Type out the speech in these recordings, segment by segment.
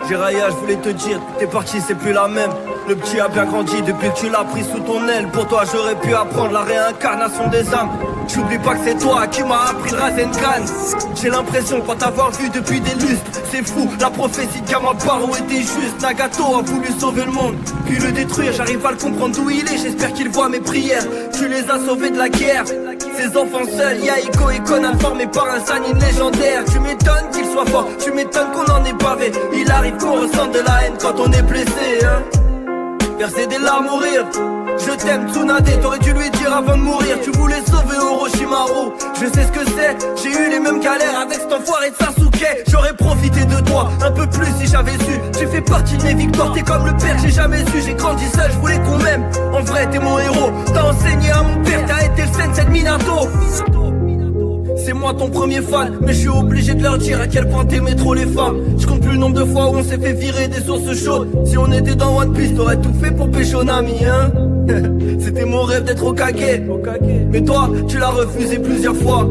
Jiraya, je voulais te dire, t'es parti, c'est plus la même. Le petit a bien grandi depuis que tu l'as pris sous ton aile. Pour toi j'aurais pu apprendre la réincarnation des âmes. J'oublie pas que c'est toi qui m'as appris le Rasengan. J'ai l'impression de pas t'avoir vu depuis des lustres. C'est fou, la prophétie de Kamaparo était juste. Nagato a voulu sauver le monde, puis le détruire. J'arrive à le comprendre d'où il est, j'espère qu'il voit mes prières. Tu les as sauvés de la guerre, ces enfants seuls. Y'a Iko et Conan formés par un Sanin légendaire. Tu m'étonnes qu'il soit fort, tu m'étonnes qu'on en ait pavé. Il arrive qu'on ressente de la haine quand on est blessé, hein. Verser des larmes ou rire. Je t'aime Tsunade, t'aurais dû lui dire avant de mourir. Tu voulais sauver Orochimaru, je sais ce que c'est. J'ai eu les mêmes galères avec cet enfoiré de Sasuke. J'aurais profité de toi un peu plus si j'avais su. Tu fais partie de mes victoires, t'es comme le père que j'ai jamais su. J'ai grandi seul, je voulais qu'on m'aime. En vrai t'es mon héros, t'as enseigné à mon père, t'as été le sensei de Minato. C'est moi ton premier fan, mais je suis obligé de leur dire à quel point t'aimais trop les femmes. Je compte plus le nombre de fois où on s'est fait virer des sources chaudes. Si on était dans One Piece, t'aurais tout fait pour pécho Nami, hein. C'était mon rêve d'être Hokage. Mais toi, tu l'as refusé plusieurs fois.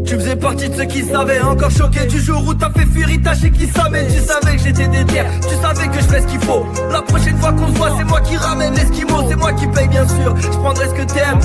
Tu faisais partie de ceux qui savaient, encore choqué du jour où t'as fait fuir Itachi qui savait. Tu savais que j'étais déter, tu savais que je fais ce qu'il faut. La prochaine fois qu'on se voit, c'est moi qui ramène l'esquimau. C'est moi qui paye bien sûr, je prendrai ce que t'aimes.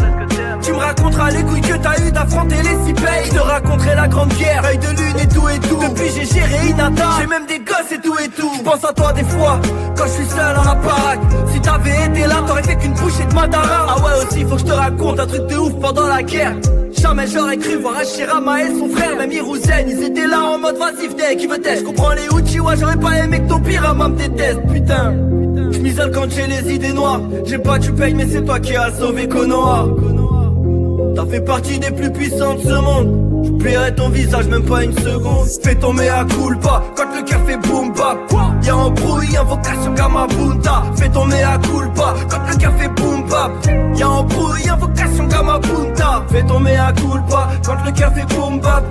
Tu me raconteras les couilles que t'as eu d'affronter les six pays. Je te raconterai la grande guerre, œil de lune et tout et tout. Depuis j'ai géré Hinata, j'ai même des gosses et tout et tout. Je pense à toi des fois, quand je suis seul en la baraque. Si t'avais été là, t'aurais fait qu'une bouchée de Madara. Ah ouais aussi, faut que je te raconte un truc de ouf pendant la guerre. Jamais j'aurais cru voir Hashirama et son frère, même Hiruzen. Ils étaient là en mode vas-y venez, qui veut t'aider. Je comprends les Uchiwa, j'aurais pas aimé que ton Pirama me déteste, putain. Je m'isole quand j'ai les idées noires. J'ai pas tu payes mais c'est toi qui as sauvé Konoha. T'as fait partie des plus puissants de ce monde. J'oublierai ton visage même pas une seconde. Fais ton mea culpa quand le cœur fait boom bap. Y'a embrouille, invocation Gamabunta. Fais ton mea culpa quand le cœur fait boom bap. Y'a embrouille, invocation Gamabunta. Fais ton mea culpa quand le cœur fait boom bap.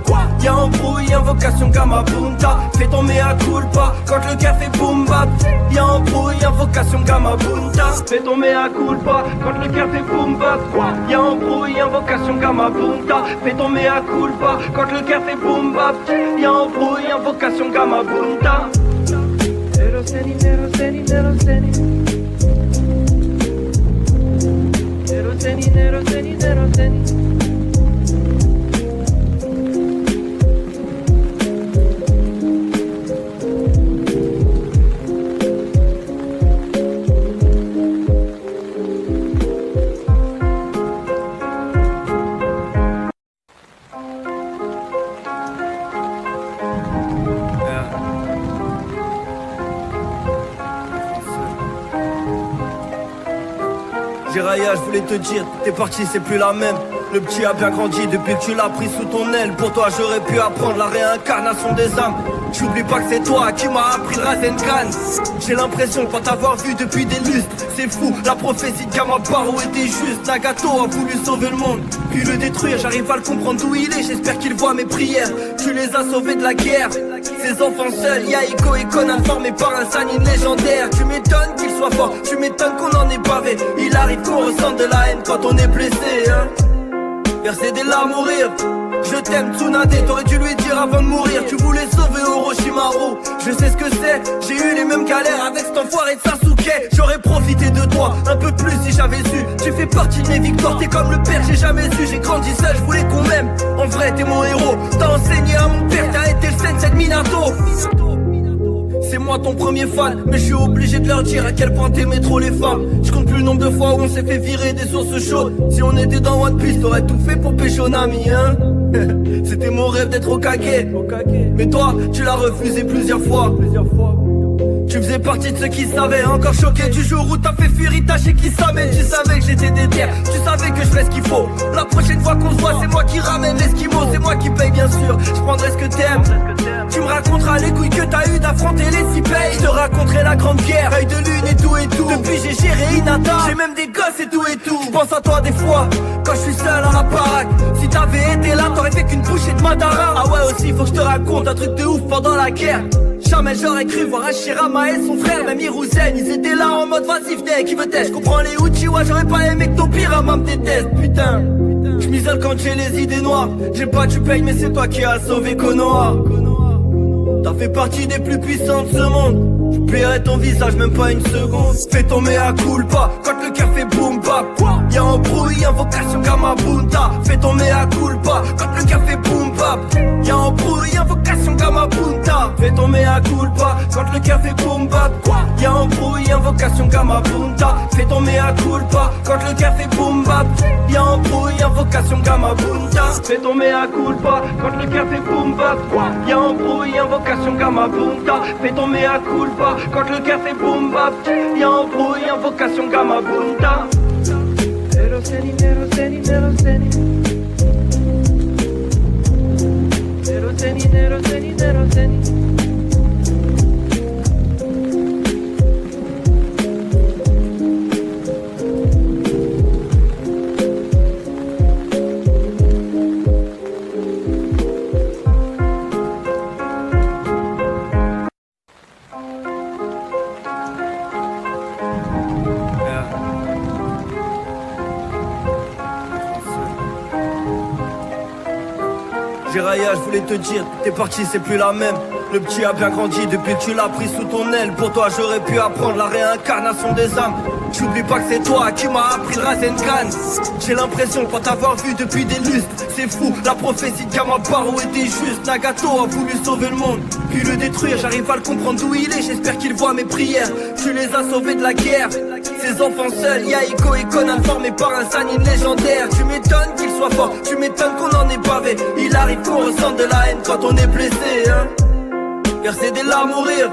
Y'a embrouille, invocation Gamabunta. Fais ton mea culpa quand le cœur fait boom bap. Y'a embrouille, invocation Gamabunta. Fais ton mea culpa quand le cœur fait boom bap. Y'a embrouille, invocation Gamabunta. Fais ton mea culpa quand le cœur fait boom bap. Y'a embrouille, invocation Gamabunta. Neroseni, neroseni, neroseni. Neroseni, neroseni, neroseni. Jiraya, je voulais te dire, t'es parti, c'est plus la même. Le petit a bien grandi depuis que tu l'as pris sous ton aile. Pour toi j'aurais pu apprendre la réincarnation des âmes. J'oublie pas que c'est toi qui m'as appris le Rasengan. J'ai l'impression de pas t'avoir vu depuis des lustres. C'est fou, la prophétie de Kamaparo était juste. Nagato a voulu sauver le monde, puis le détruire. J'arrive à le comprendre d'où il est, j'espère qu'il voit mes prières. Tu les as sauvés de la guerre, ces enfants seuls. Y'a Iko et Conan formés par un Sanin légendaire. Tu m'étonnes qu'il soit fort, tu m'étonnes qu'on en ait pavé. Il arrive qu'on ressente de la haine quand on est blessé, hein. Verser des larmes ou rire. Je t'aime Tsunade, t'aurais dû lui dire avant de mourir. Tu voulais sauver Orochimaru, je sais ce que c'est. J'ai eu les mêmes galères avec cet enfoiré de Sasuke. J'aurais profité de toi un peu plus si j'avais su. Tu fais partie de mes victoires, t'es comme le père que j'ai jamais su. J'ai grandi seul, je voulais qu'on m'aime. En vrai t'es mon héros, t'as enseigné à mon père, t'as été le sensei de Minato. C'est moi ton premier fan, mais je suis obligé de leur dire à quel point t'aimais trop les femmes. Je compte plus le nombre de fois où on s'est fait virer des sources chaudes. Si on était dans One Piece, t'aurais tout fait pour pécho Nami, hein. C'était mon rêve d'être Hokage. Mais toi, tu l'as refusé plusieurs fois. Tu faisais partie de ceux qui savaient, encore choqué du jour où t'as fait fuir Itachi qui savait. Tu savais que j'étais déter, tu savais que je fais ce qu'il faut. La prochaine fois qu'on se voit, c'est moi qui ramène l'esquimau. C'est moi qui paye bien sûr, je prendrai ce que t'aimes. Tu me raconteras les couilles que t'as eu d'affronter les six pays. Je te raconterai la grande guerre, œil de lune et tout et tout. Depuis j'ai géré Hinata, j'ai même des gosses et tout et tout. Je pense à toi des fois, quand je suis seul en la baraque. Si t'avais été là, t'aurais fait qu'une bouchée de Madara. Ah ouais aussi, faut que je te raconte un truc de ouf pendant la guerre. Jamais j'aurais cru voir Hashirama et son frère, même Hiruzen, ils étaient là en mode vas-y venez, qui veut t'aider? Je comprends les Uchiwa, j'aurais pas aimé que ton pirama me déteste, putain. J'm'isole quand j'ai les idées noires. J'ai pas tu payes mais c'est toi qui as sauvé Konoha. T'as fait partie des plus puissants de ce monde. J'oublierai ton visage même pas une seconde. Fais ton mea culpa quand le cœur fait boom bap. Y'a un bruit, invocation Gamabunta. Fais ton mea culpa quand le cœur fait boom bap. Y'a un bruit, invocation Gamabunta. Fais ton mea culpa quand le cœur fait boom bap. Y'a un bruit, invocation Gamabunta. Fais ton mea culpa quand le cœur fait boom bap. Y'a un bruit, invocation Gamabunta. Fais ton mea culpa quand le cœur fait boom bap. Y'a un bruit, invocation Gamabunta. Fais ton mea culpa quand le cœur fait boom bap. Y'a un bruit, invocation Gamabunta. Neroseni, neroseni, neroseni. Neroseni, neroseni, neroseni. Jiraya, je voulais te dire, t'es parti, c'est plus la même. Le petit a bien grandi depuis que tu l'as pris sous ton aile. Pour toi j'aurais pu apprendre la réincarnation des âmes. J'oublie pas que c'est toi qui m'as appris le Rasengan. J'ai l'impression de pas t'avoir vu depuis des lustres. C'est fou, la prophétie de Kamabaru était juste. Nagato a voulu sauver le monde, puis le détruire. J'arrive pas à le comprendre d'où il est, j'espère qu'il voit mes prières. Tu les as sauvés de la guerre. Ces enfants seuls, Yaiko et Conan formés par un Sannin légendaire. Tu m'étonnes qu'il soit fort, tu m'étonnes qu'on en ait pavé. Il arrive qu'on ressente de la haine quand on est blessé, hein. Verser des larmes ou rire.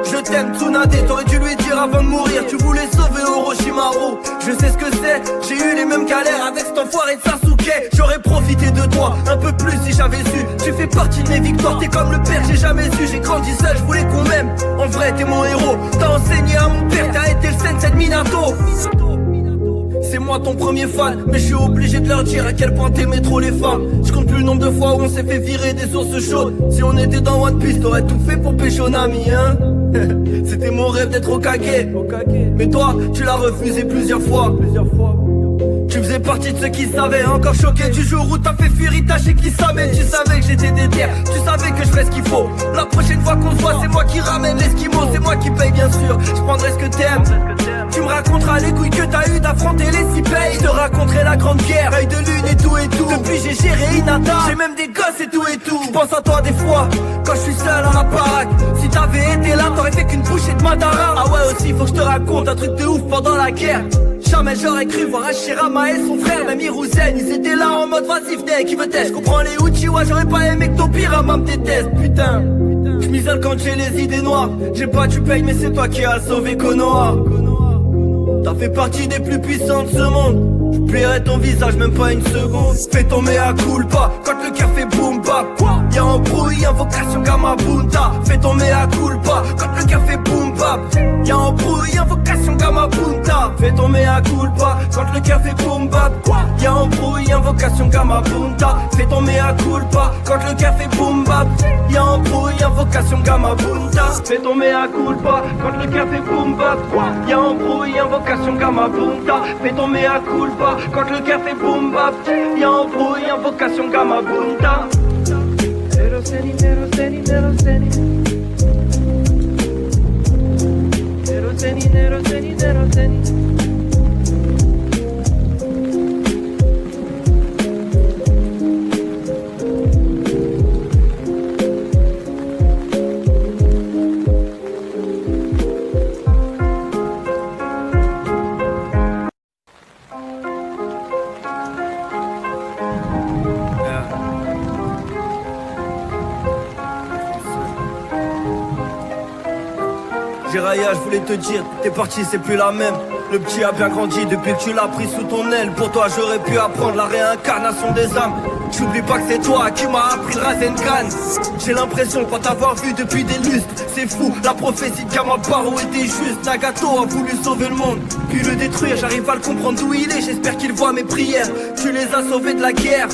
Je t'aime Tsunade, t'aurais dû lui dire avant de mourir. Tu voulais sauver Orochimaru, je sais ce que c'est. J'ai eu les mêmes galères avec cet enfoiré de Sasuke. J'aurais profité de toi un peu plus si j'avais su. Tu fais partie de mes victoires, t'es comme le père j'ai jamais su. J'ai grandi seul, je voulais qu'on m'aime. En vrai t'es mon héros, t'as enseigné à mon père. T'as été le sensei de Minato. C'est moi ton premier fan, mais je suis obligé de leur dire à quel point t'aimais trop les femmes. Je compte plus le nombre de fois où on s'est fait virer des sources chaudes. Si on était dans One Piece, t'aurais tout fait pour pécho Nami, hein. C'était mon rêve d'être Hokage. Mais toi, tu l'as refusé plusieurs fois. Tu faisais partie de ceux qui savaient, encore choqué du jour où t'as fait fuir Itachi qui savait. Tu savais que j'étais déter, tu savais que je fais ce qu'il faut. La prochaine fois qu'on se voit, c'est moi qui ramène l'esquimau. C'est moi qui paye bien sûr, je prendrai ce que t'aimes. Tu me raconteras les couilles que t'as eu d'affronter les six pays. Je te raconterai la grande guerre, œil de lune et tout et tout. Depuis j'ai géré Hinata, j'ai même des gosses et tout et tout. Je pense à toi des fois, quand je suis seul à la baraque. Si t'avais été là, t'aurais fait qu'une bouchée de Madara. Ah ouais aussi, faut que je te raconte un truc de ouf pendant la guerre. Jamais j'aurais cru voir Hashirama et son frère, même Hiruzen, ils étaient là en mode vas-y venez, qui veut t'aider? Je comprends les Uchiwa, j'aurais pas aimé que ton pirama me déteste, putain. J'm'isole quand j'ai les idées noires. J'ai pas tu payes mais c'est toi qui as sauvé Konoha. T'as fait partie des plus puissants de ce monde. J'oublierai ton visage même pas une seconde. Fais ton mea culpa quand le cœur fait boom bap. Y'a un bruit, invocation Gamabunta. Fais ton mea culpa quand le cœur fait boom bap. Y'a un bruit, invocation Gamabunta. Fais ton mea culpa quand le cœur fait boom bap. Y'a un bruit, invocation Gamabunta. Fais ton mea culpa quand le cœur fait boom bap. Y'a un bruit, invocation Gamabunta. Fais ton mea culpa quand le cœur fait boom bap. Y'a un bruit, invocation Gamabunta. Fais ton mea culpa quand le cœur fait boom bap. Y'a un bruit, invocation Gamabunta. Neroseni, neroseni, neroseni. Neroseni, neroseni, neroseni. Jiraya, je voulais te dire, t'es parti, c'est plus la même. Le petit a bien grandi depuis que tu l'as pris sous ton aile. Pour toi j'aurais pu apprendre la réincarnation des âmes. J'oublie pas que c'est toi qui m'as appris le Rasengan. J'ai l'impression de pas t'avoir vu depuis des lustres. C'est fou, la prophétie de Kamabaru était juste. Nagato a voulu sauver le monde, puis le détruire. J'arrive pas à le comprendre d'où il est, j'espère qu'il voit mes prières. Tu les as sauvés de la guerre.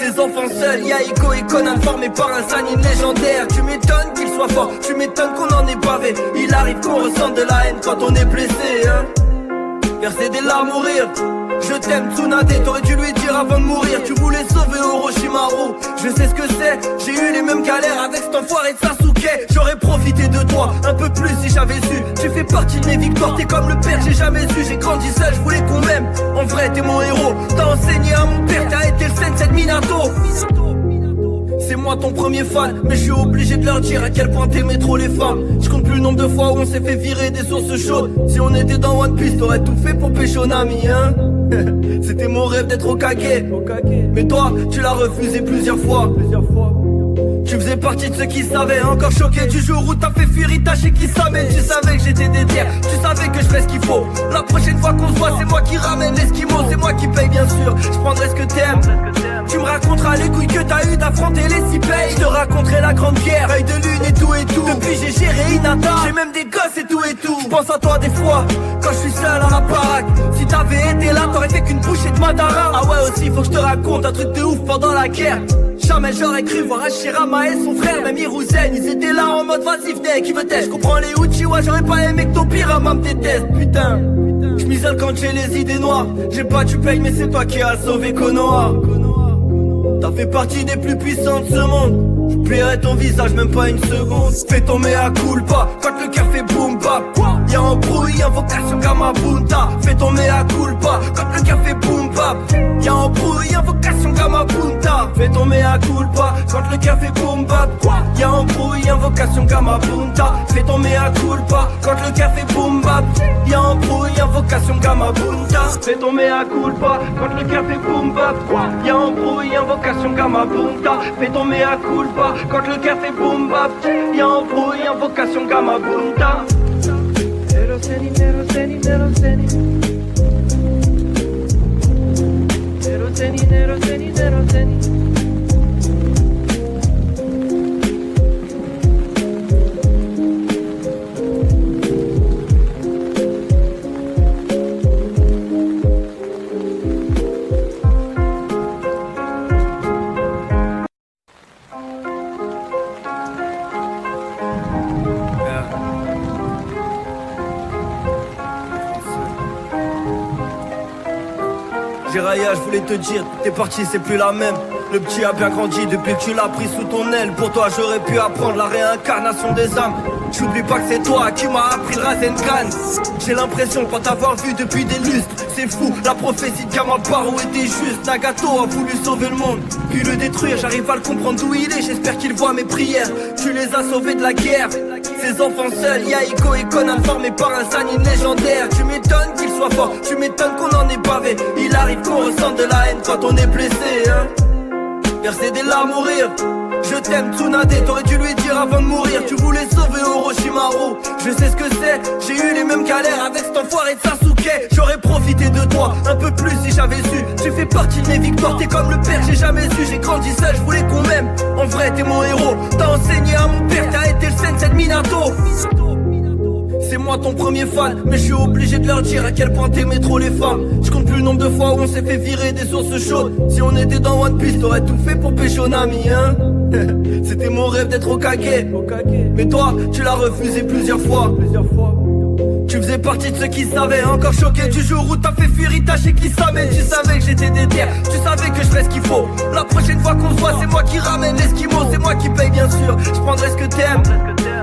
Ces enfants seuls, y'a Iko et Conan formés par un Sanine légendaire. Tu m'étonnes qu'il soit fort, tu m'étonnes qu'on en est bavé. Il arrive qu'on ressente de la haine quand on est blessé, hein. Verser des larmes ou rire. Je t'aime Tsunade, t'aurais dû lui dire avant de mourir. Tu voulais sauver Orochimaru. Je sais ce que c'est, j'ai eu les mêmes galères avec cet enfoiré de Sasuke. J'aurais profité de toi un peu plus si j'avais su. Tu fais partie de mes victoires, t'es comme le père que j'ai jamais su. J'ai grandi seul, je voulais qu'on m'aime. En vrai t'es mon héros, t'as enseigné à mon père, t'as été le sensei de Minato. C'est moi ton premier fan, mais je suis obligé de leur dire à quel point t'aimais trop les femmes. Je compte plus le nombre de fois où on s'est fait virer des sources chaudes. Si on était dans One Piece, t'aurais tout fait pour pécho Nami, hein. C'était mon rêve d'être Hokage. Mais toi, tu l'as refusé plusieurs fois. Tu faisais partie de ceux qui savaient, encore choqué du jour où t'as fait fuir Itachi Kisame. Tu savais que j'étais déter, tu savais que je fais ce qu'il faut. La prochaine fois qu'on se voit, c'est moi qui ramène l'esquimau. C'est moi qui paye bien sûr, je prendrai ce que t'aimes. Tu me raconteras les couilles que t'as eu d'affronter les six pays. Je te raconterai la grande guerre, œil de lune et tout et tout. Depuis j'ai géré Hinata, j'ai même des gosses et tout et tout. Je pense à toi des fois, quand je suis seul à la baraque. Si t'avais été là, t'aurais fait qu'une bouchée de Madara. Ah ouais aussi, faut que je te raconte un truc de ouf pendant la guerre. Jamais j'aurais cru voir Hashirama et son frère, même Hiruzen. Ils étaient là en mode vas-y venez, qui veut t'aider. Je comprends les Uchiwa, j'aurais pas aimé que ton Pirama me déteste, putain. Je m'isole quand j'ai les idées noires. J'ai pas tu payes mais c'est toi qui as sauvé Konoha. T'as fait partie des plus puissants de ce monde. J'oublierai ton visage même pas une seconde. Fais ton mea culpa quand le cœur fait boom bap. Y'a un bruit, invocation Gamabunta. Fais ton mea culpa quand le cœur fait boom bap. Y'a un bruit, invocation Gamabunta. Fais ton mea culpa quand le cœur fait boom bap. Y'a un bruit, invocation Gamabunta. Fais ton mea culpa quand le cœur fait boom bap. Y'a un bruit, invocation Gamabunta. Fais ton mea culpa quand le cœur fait boom bap. Y'a un bruit, invocation Gamabunta. Fais ton mea culpa quand le cœur fait boom bap. Y'a un bruit, invocation Gamabunta. Neroseni, neroseni, neroseni. Neroseni, neroseni, neroseni. Jiraiya, je voulais te dire, t'es parti, c'est plus la même. Le petit a bien grandi depuis que tu l'as pris sous ton aile. Pour toi j'aurais pu apprendre la réincarnation des âmes. J'oublie pas que c'est toi qui m'as appris le Rasengan. J'ai l'impression pas t'avoir vu depuis des lustres. C'est fou, la prophétie de Kamabaru était juste. Nagato a voulu sauver le monde, puis le détruire. J'arrive à le comprendre d'où il est, j'espère qu'il voit mes prières. Tu les as sauvés de la guerre. Ces enfants seuls, y'a Iko et Conan formés par un Sanine légendaire. Tu m'étonnes qu'il soit fort, tu m'étonnes qu'on en est bavé. Il arrive qu'on ressente de la haine quand on est blessé, hein. Verser des larmes ou rire. Je t'aime Tsunade, t'aurais dû lui dire avant de mourir. Tu voulais sauver Orochimaru. Je sais ce que c'est, j'ai eu les mêmes galères avec cet enfoiré de Sasuke. J'aurais profité de toi un peu plus si j'avais su. Tu fais partie de mes victoires, t'es comme le père que j'ai jamais su. J'ai grandi seul, je voulais qu'on m'aime. En vrai t'es mon héros, t'as enseigné à mon père, t'as été le sensei de Minato. C'est moi ton premier fan, mais je suis obligé de leur dire à quel point t'aimais trop les femmes. Je compte plus le nombre de fois où on s'est fait virer des sources chaudes. Si on était dans One Piece, t'aurais tout fait pour pécho Nami, hein. C'était mon rêve d'être Hokage. Mais toi, tu l'as refusé plusieurs fois. Tu faisais partie de ceux qui savaient, encore choqué du jour où t'as fait fuir Itachi Kisame. Tu savais que j'étais déter, tu savais que je fais ce qu'il faut. La prochaine fois qu'on se voit, c'est moi qui ramène l'esquimau. C'est moi qui paye bien sûr, je prendrai ce que t'aimes.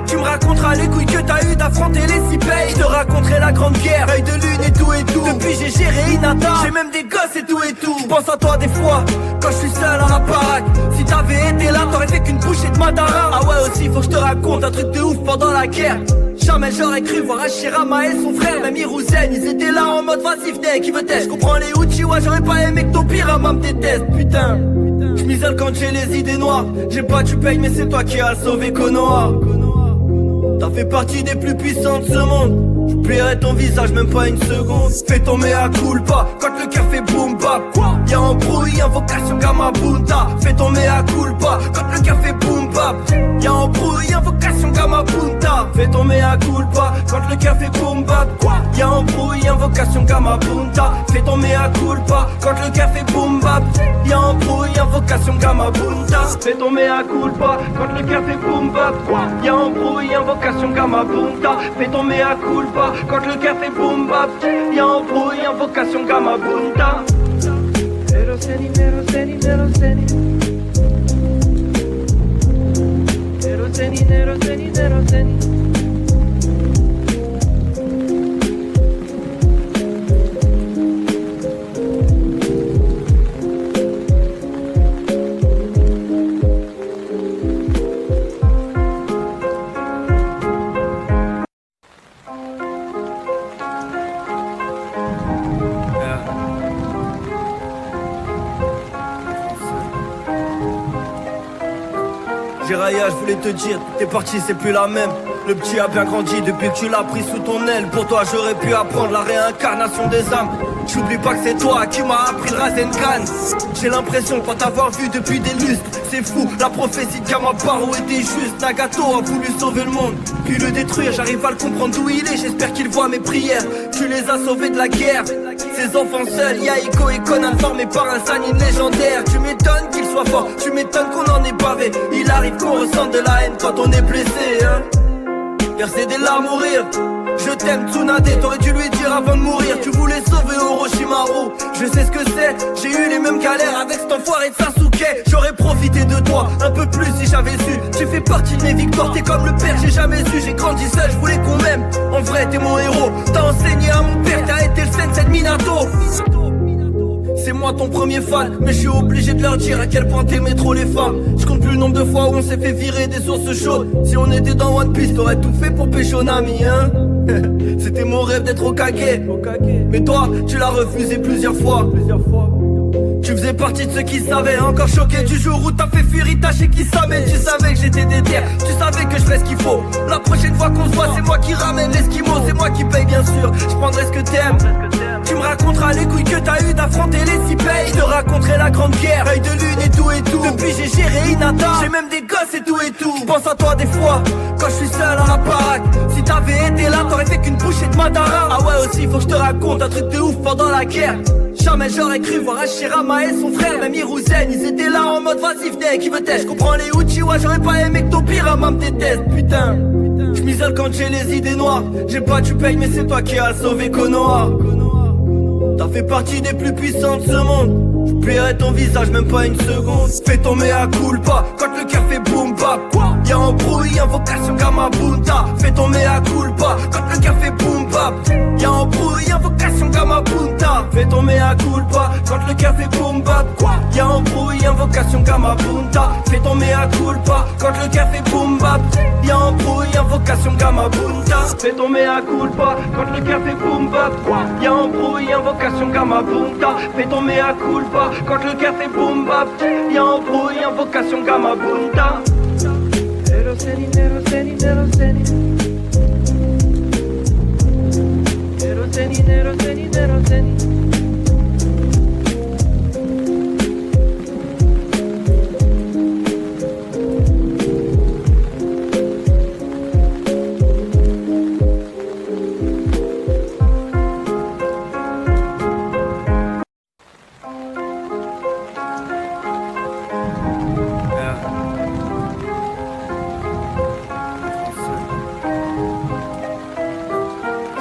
Tu me raconteras les couilles que t'as eu d'affronter les six pays. Je te raconterai la grande guerre, œil de lune et tout et tout. Depuis j'ai géré Hinata, j'ai même des gosses et tout et tout. Je pense à toi des fois, quand je suis seul à la baraque. Si t'avais été là, t'aurais fait qu'une bouchée de Madara. Ah ouais aussi, faut que je te raconte un truc de ouf pendant la guerre. Jamais j'aurais cru voir Hashirama et son frère, même Hiruzen. Ils étaient là en mode vas-y venez, qui veut t'aider. Je comprends les Uchiwa, j'aurais pas aimé que ton Pirama me déteste, putain. Je m'isole quand j'ai les idées noires. J'ai pas tu payes mais c'est toi qui as sauvé Konoha. T'as fait partie des plus puissants de ce monde. J'oublierai ton visage même pas une seconde. Fais ton mea culpa quand le cœur fait boom bap. Y'a un bruit, invocation Gamabunta. Fais ton mea culpa quand le cœur fait boom bap. Y'a embrouille, invocation gamma punta. Fais ton mea culpa quand le cœur fait boom bap. Y'a embrouille, invocation gamma punta. Fais ton mea culpa quand le cœur fait boom bap. Y'a embrouille, invocation gamma punta. Fais ton mea culpa quand le cœur fait boom bap. Y'a embrouille, invocation gamma punta. Fais ton mea culpa quand le cœur fait boom bap. Y'a embrouille, invocation gamma punta. Neroseni, neroseni, neroseni. Neroseni, neroseni, neroseni. Jiraya, je voulais te dire, t'es parti, c'est plus la même. Le petit a bien grandi depuis que tu l'as pris sous ton aile. Pour toi j'aurais pu apprendre la réincarnation des âmes. J'oublie pas que c'est toi qui m'as appris le Rasengan. J'ai l'impression de pas t'avoir vu depuis des lustres. C'est fou, la prophétie de Kamabaro était juste. Nagato a voulu sauver le monde, puis le détruire. J'arrive à le comprendre d'où il est, j'espère qu'il voit mes prières. Tu les as sauvés de la guerre. Ces enfants seuls, Yaiko et Conan formés par un Sanin légendaire. Tu m'étonnes qu'il soit fort, tu m'étonnes qu'on en ait bavé. Il arrive qu'on ressente de la haine quand on est blessé, hein. Verser des larmes ou rire. Je t'aime Tsunade, t'aurais dû lui dire avant de mourir. Tu voulais sauver Orochimaru, je sais ce que c'est. J'ai eu les mêmes galères avec cet enfoiré de Sasuke. J'aurais profité de toi un peu plus si j'avais su. Tu fais partie de mes victoires, t'es comme le père j'ai jamais su. J'ai grandi seul, je voulais qu'on m'aime. En vrai t'es mon héros, t'as enseigné à mon père. T'as été le sensei de Minato. C'est moi ton premier fan, mais je suis obligé de leur dire à quel point t'aimais trop les femmes. Je compte plus le nombre de fois où on s'est fait virer des sources chaudes. Si on était dans One Piece, t'aurais tout fait pour pécho Nami, hein. C'était mon rêve d'être Hokage. Mais toi, tu l'as refusé plusieurs fois. Tu faisais partie de ceux qui savaient. Encore choqué du jour où t'as fait fuir Itachi qui savait. Tu savais que j'étais déter, tu savais que je fais ce qu'il faut. La prochaine fois qu'on se voit, c'est moi qui ramène l'esquimau. C'est moi qui paye bien sûr, je prendrai ce que t'aimes. Tu me raconteras les couilles que t'as eu d'affronter les six pays. Je te raconterai la grande guerre, œil de lune et tout et tout. Depuis j'ai géré Hinata, j'ai même des gosses et tout et tout. Je pense à toi des fois, quand je suis seul à la baraque. Si t'avais été là, t'aurais fait qu'une bouchée de Madara. Ah ouais aussi, faut que je te raconte un truc de ouf pendant la guerre. Jamais j'aurais cru voir Hashirama et son frère, même Hiruzen. Ils étaient là en mode vas-y venez, qui veut t'aider. Je comprends les Uchiwa, j'aurais pas aimé que Tobirama me déteste, putain. Je m'isole quand j'ai les idées noires. J'ai pas du paye mais c'est toi qui as sauvé Konoha. T'as fait partie des plus puissants de ce monde. J'oublierai ton visage même pas une seconde. Fais ton mea culpa quand le cœur fait boom bap. Y'a embrouille, invocation gamma punta. Fais ton mea culpa quand le cœur fait boom bap. Y'a embrouille, invocation gamma punta. Fais ton mea culpa quand le cœur fait boom bap. Y'a embrouille, invocation gamma punta. Fais ton mea culpa quand le cœur fait boom bap. Y'a embrouille, invocation gamma punta. Fais ton mea culpa quand le cœur fait boom bap. Y'a embrouille, invocation gamma punta. Fais ton mea culpa quand le cœur fait boom bap. Y'a embrouille, invocation gamma punta. Neroseni, neroseni, neroseni. Neroseni, neroseni, neroseni.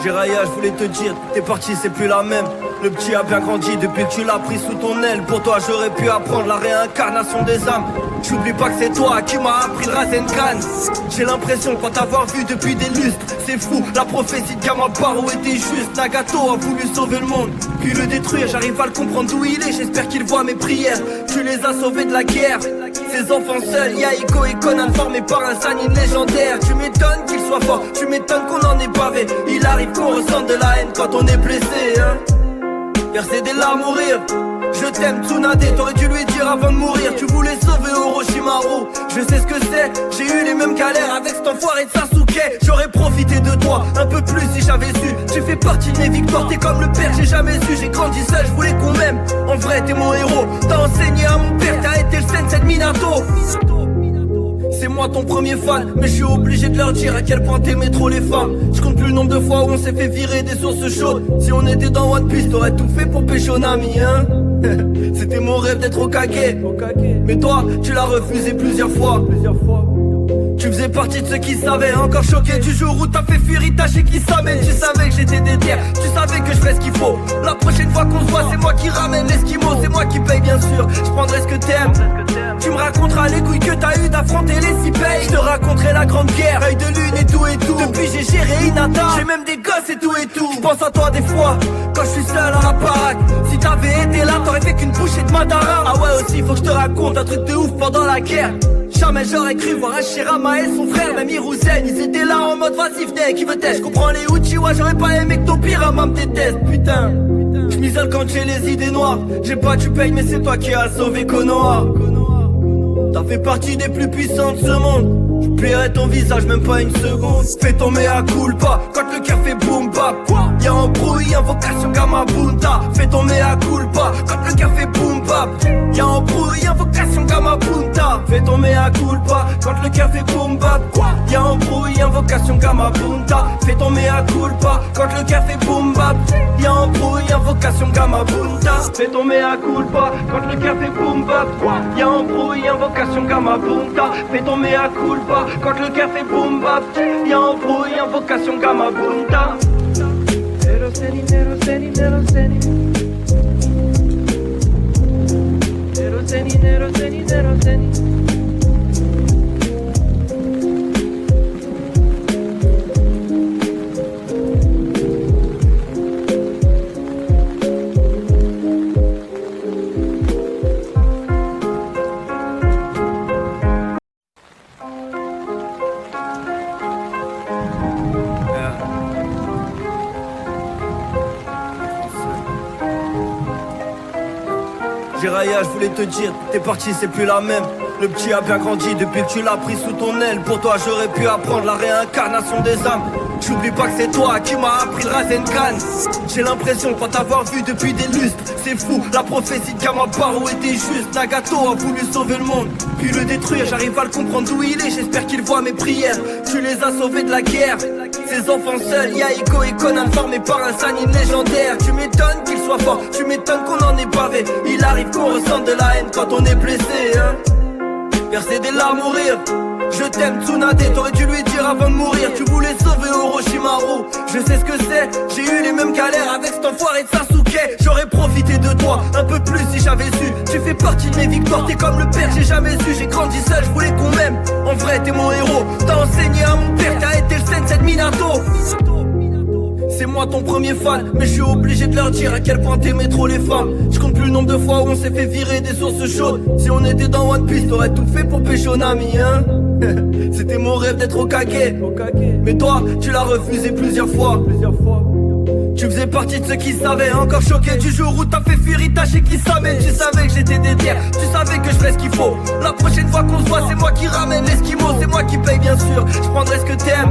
Jiraya, je voulais te dire, t'es parti, c'est plus la même. Le petit a bien grandi depuis que tu l'as pris sous ton aile. Pour toi j'aurais pu apprendre la réincarnation des âmes. J'oublie pas que c'est toi qui m'as appris le Rasengan. J'ai l'impression de pas t'avoir vu depuis des lustres. C'est fou, la prophétie de Kamabaro était juste. Nagato a voulu sauver le monde, puis le détruire. J'arrive à le comprendre d'où il est, j'espère qu'il voit mes prières. Tu les as sauvés de la guerre. Ces enfants seuls, Yaiko et Conan formés par un Sanin légendaire. Tu m'étonnes qu'il soit fort, tu m'étonnes qu'on en ait bavé. Il arrive qu'on ressente de la haine quand on est blessé, hein. Verser des larmes ou rire. Je t'aime Tsunade, t'aurais dû lui dire avant de mourir. Tu voulais sauver Orochimaru, je sais ce que c'est. J'ai eu les mêmes galères avec cet enfoiré de Sasuke. J'aurais profité de toi un peu plus si j'avais su. Tu fais partie de mes victoires, t'es comme le père j'ai jamais su. J'ai grandi seul, je voulais qu'on m'aime. En vrai t'es mon héros, t'as enseigné à mon père. T'as été le sensei de Minato. C'est moi ton premier fan, mais je suis obligé de leur dire à quel point t'aimais trop les femmes. Je compte plus le nombre de fois où on s'est fait virer des sources chaudes. Si on était dans One Piece, t'aurais tout fait pour pécho Nami, hein. C'était mon rêve d'être au Kage. Mais toi, tu l'as refusé plusieurs fois. Tu faisais partie de ceux qui savaient, encore choqué du jour où t'as fait fuir Itachi qui savait. Tu savais que j'étais déter, tu savais que je fais ce qu'il faut. La prochaine fois qu'on se voit, c'est moi qui ramène l'esquimau. C'est moi qui paye bien sûr, je prendrai ce que t'aimes. Tu me raconteras les couilles que t'as eu d'affronter les six pays. Je te raconterai la grande guerre, œil de lune et tout et tout. Depuis j'ai géré Hinata, j'ai même des gosses et tout et tout. Je pense à toi des fois, quand je suis seul à la baraque. Si t'avais été là, t'aurais fait qu'une bouchée de Madara. Ah ouais aussi, faut que je te raconte un truc de ouf pendant la guerre. Jamais j'aurais cru voir Hashirama et son frère, même Hiruzen. Ils étaient là en mode vas-y venez, qui veut t'aider. Je comprends les Uchiwa, j'aurais pas aimé que ton Pirama me déteste, putain. Je m'isole quand j'ai les idées noires. J'ai pas tu payes mais c'est toi qui as sauvé Konoha. T'as fait partie des plus puissants de ce monde. J'oublierai ton visage même pas une seconde. Fais ton mea culpa quand le cœur fait boom bap. Y'a embrouille, invocation gamma bunta. Fais ton mea culpa quand le cœur fait boom bap. Y'a embrouille, invocation gamma bunta. Fais ton mea culpa quand le cœur fait boom bap. Y'a embrouille, invocation gamma bunta. Fais ton mea culpa quand le cœur fait boom bap. Y'a embrouille, invocation gamma bunta. Fais ton mea culpa quand le cœur fait boom bap. Y'a embrouille, invocation gamma bunta. Fais ton mea culpa quand le cœur fait boom bap. Y'a embrouille, invocation gamma bunta. Neroseni, neroseni, neroseni. Neroseni, neroseni, neroseni. Jiraya, je voulais te dire, t'es parti, c'est plus la même. Le petit a bien grandi depuis que tu l'as pris sous ton aile. Pour toi j'aurais pu apprendre la réincarnation des âmes. J'oublie pas que c'est toi qui m'as appris le Rasengan. J'ai l'impression de pas t'avoir vu depuis des lustres. C'est fou, la prophétie de Kamabaru était juste. Nagato a voulu sauver le monde, puis le détruire. J'arrive à le comprendre d'où il est, j'espère qu'il voit mes prières. Tu les as sauvés de la guerre, ces enfants seuls. Yaiko et Conan formés par un sanine légendaire. Tu m'étonnes qu'il soit fort, tu m'étonnes qu'on en ait pavé. Il arrive qu'on ressente de la haine quand on est blessé, hein. Verser des larmes ou rire. Je t'aime Tsunade, t'aurais dû lui dire avant de mourir. Tu voulais sauver Orochimaru, je sais ce que c'est. J'ai eu les mêmes galères avec cet enfoiré de Sasuke. J'aurais profité de toi un peu plus si j'avais su. Tu fais partie de mes victoires, t'es comme le père j'ai jamais su. J'ai grandi seul, je voulais qu'on m'aime. En vrai t'es mon héros, t'as enseigné à mon père. T'as été le sensei de Minato. C'est moi ton premier fan, mais je suis obligé de leur dire à quel point t'aimais trop les femmes. Je compte plus le nombre de fois où on s'est fait virer des sources chaudes. Si on était dans One Piece, t'aurais tout fait pour pécho Nami, hein. C'était mon rêve d'être au Kage. Mais toi, tu l'as refusé plusieurs fois. Tu faisais partie de ceux qui savaient, encore choqué du jour où t'as fait fuir Itachi qui savait. Tu savais que j'étais déter, tu savais que je fais ce qu'il faut. La prochaine fois qu'on se voit, c'est moi qui ramène l'esquimau. C'est moi qui paye bien sûr, je prendrai ce que t'aimes.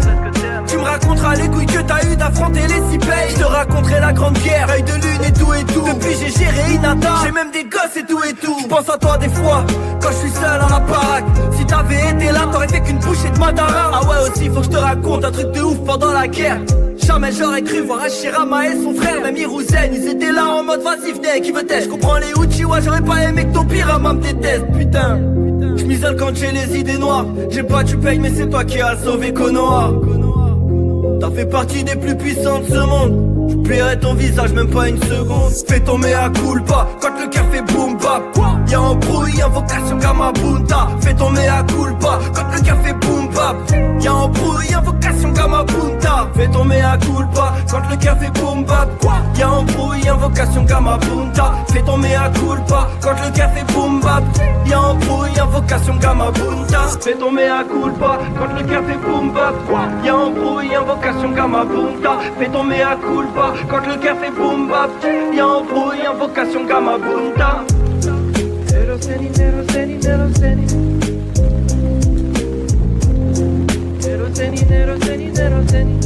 Tu me raconteras les couilles que t'as eu d'affronter les six pays. Je te raconterai la grande guerre, œil de lune et tout et tout. Depuis j'ai géré Hinata, j'ai même des gosses et tout et tout. Je pense à toi des fois, quand je suis seul à la baraque. Si t'avais été là, t'aurais fait qu'une bouchée de Madara. Ah ouais aussi, faut que je te raconte un truc de ouf pendant la guerre. Jamais j'aurais cru voir Hashirama et son frère, même Hiruzen. Ils étaient là en mode vas-y venez, qui veut t'aider. Je comprends les Uchiwa, j'aurais pas aimé que ton Pirama me déteste, putain. Je m'isole quand j'ai les idées noires. J'ai pas tu payes mais c'est toi qui as sauvé Konoha. T'as fait partie des plus puissants de ce monde. J'oublierai ton visage même pas une seconde. Fais ton mea culpa quand le cœur fait boom bap. Y'a embrouille, invocation gamma bunta. Fais ton mea culpa quand le cœur fait boom bap. Y'a embrouille, invocation gamma bunta. Fais ton mea culpa quand le cœur fait boom bap. Y'a embrouille, invocation gamma bunta. Fais ton mea culpa quand le cœur fait boom bap. Y'a embrouille, invocation gamma bunta. Fais ton mea culpa quand le cœur fait boom bap. Y'a embrouille, invocation gamma bunta. Fais ton mea culpa quand le cœur fait boom bap. Y'a embrouille, invocation gamma bunta. Neroseni, neroseni, neroseni. Neroseni, neroseni, neroseni.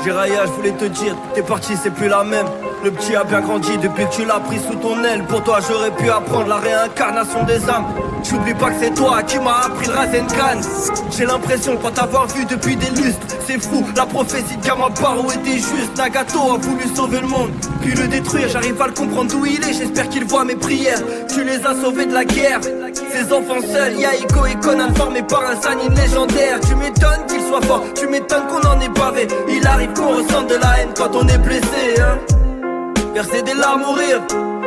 Jiraya, je voulais te dire, t'es parti, c'est plus la même. Le petit a bien grandi depuis que tu l'as pris sous ton aile. Pour toi, j'aurais pu apprendre la réincarnation des âmes. J'oublie pas que c'est toi qui m'as appris le Rasengan. J'ai l'impression pas t'avoir vu depuis des lustres. C'est fou, la prophétie de Kamabaro était juste. Nagato a voulu sauver le monde, puis le détruire. J'arrive à le comprendre d'où il est, j'espère qu'il voit mes prières. Tu les as sauvés de la guerre. Ces enfants seuls, Yaiko et Conan formés par un Sanin légendaire. Tu m'étonnes qu'il soit fort, tu m'étonnes qu'on en ait bavé. Il arrive qu'on ressente de la haine quand on est blessé, hein. Verser des larmes ou rire.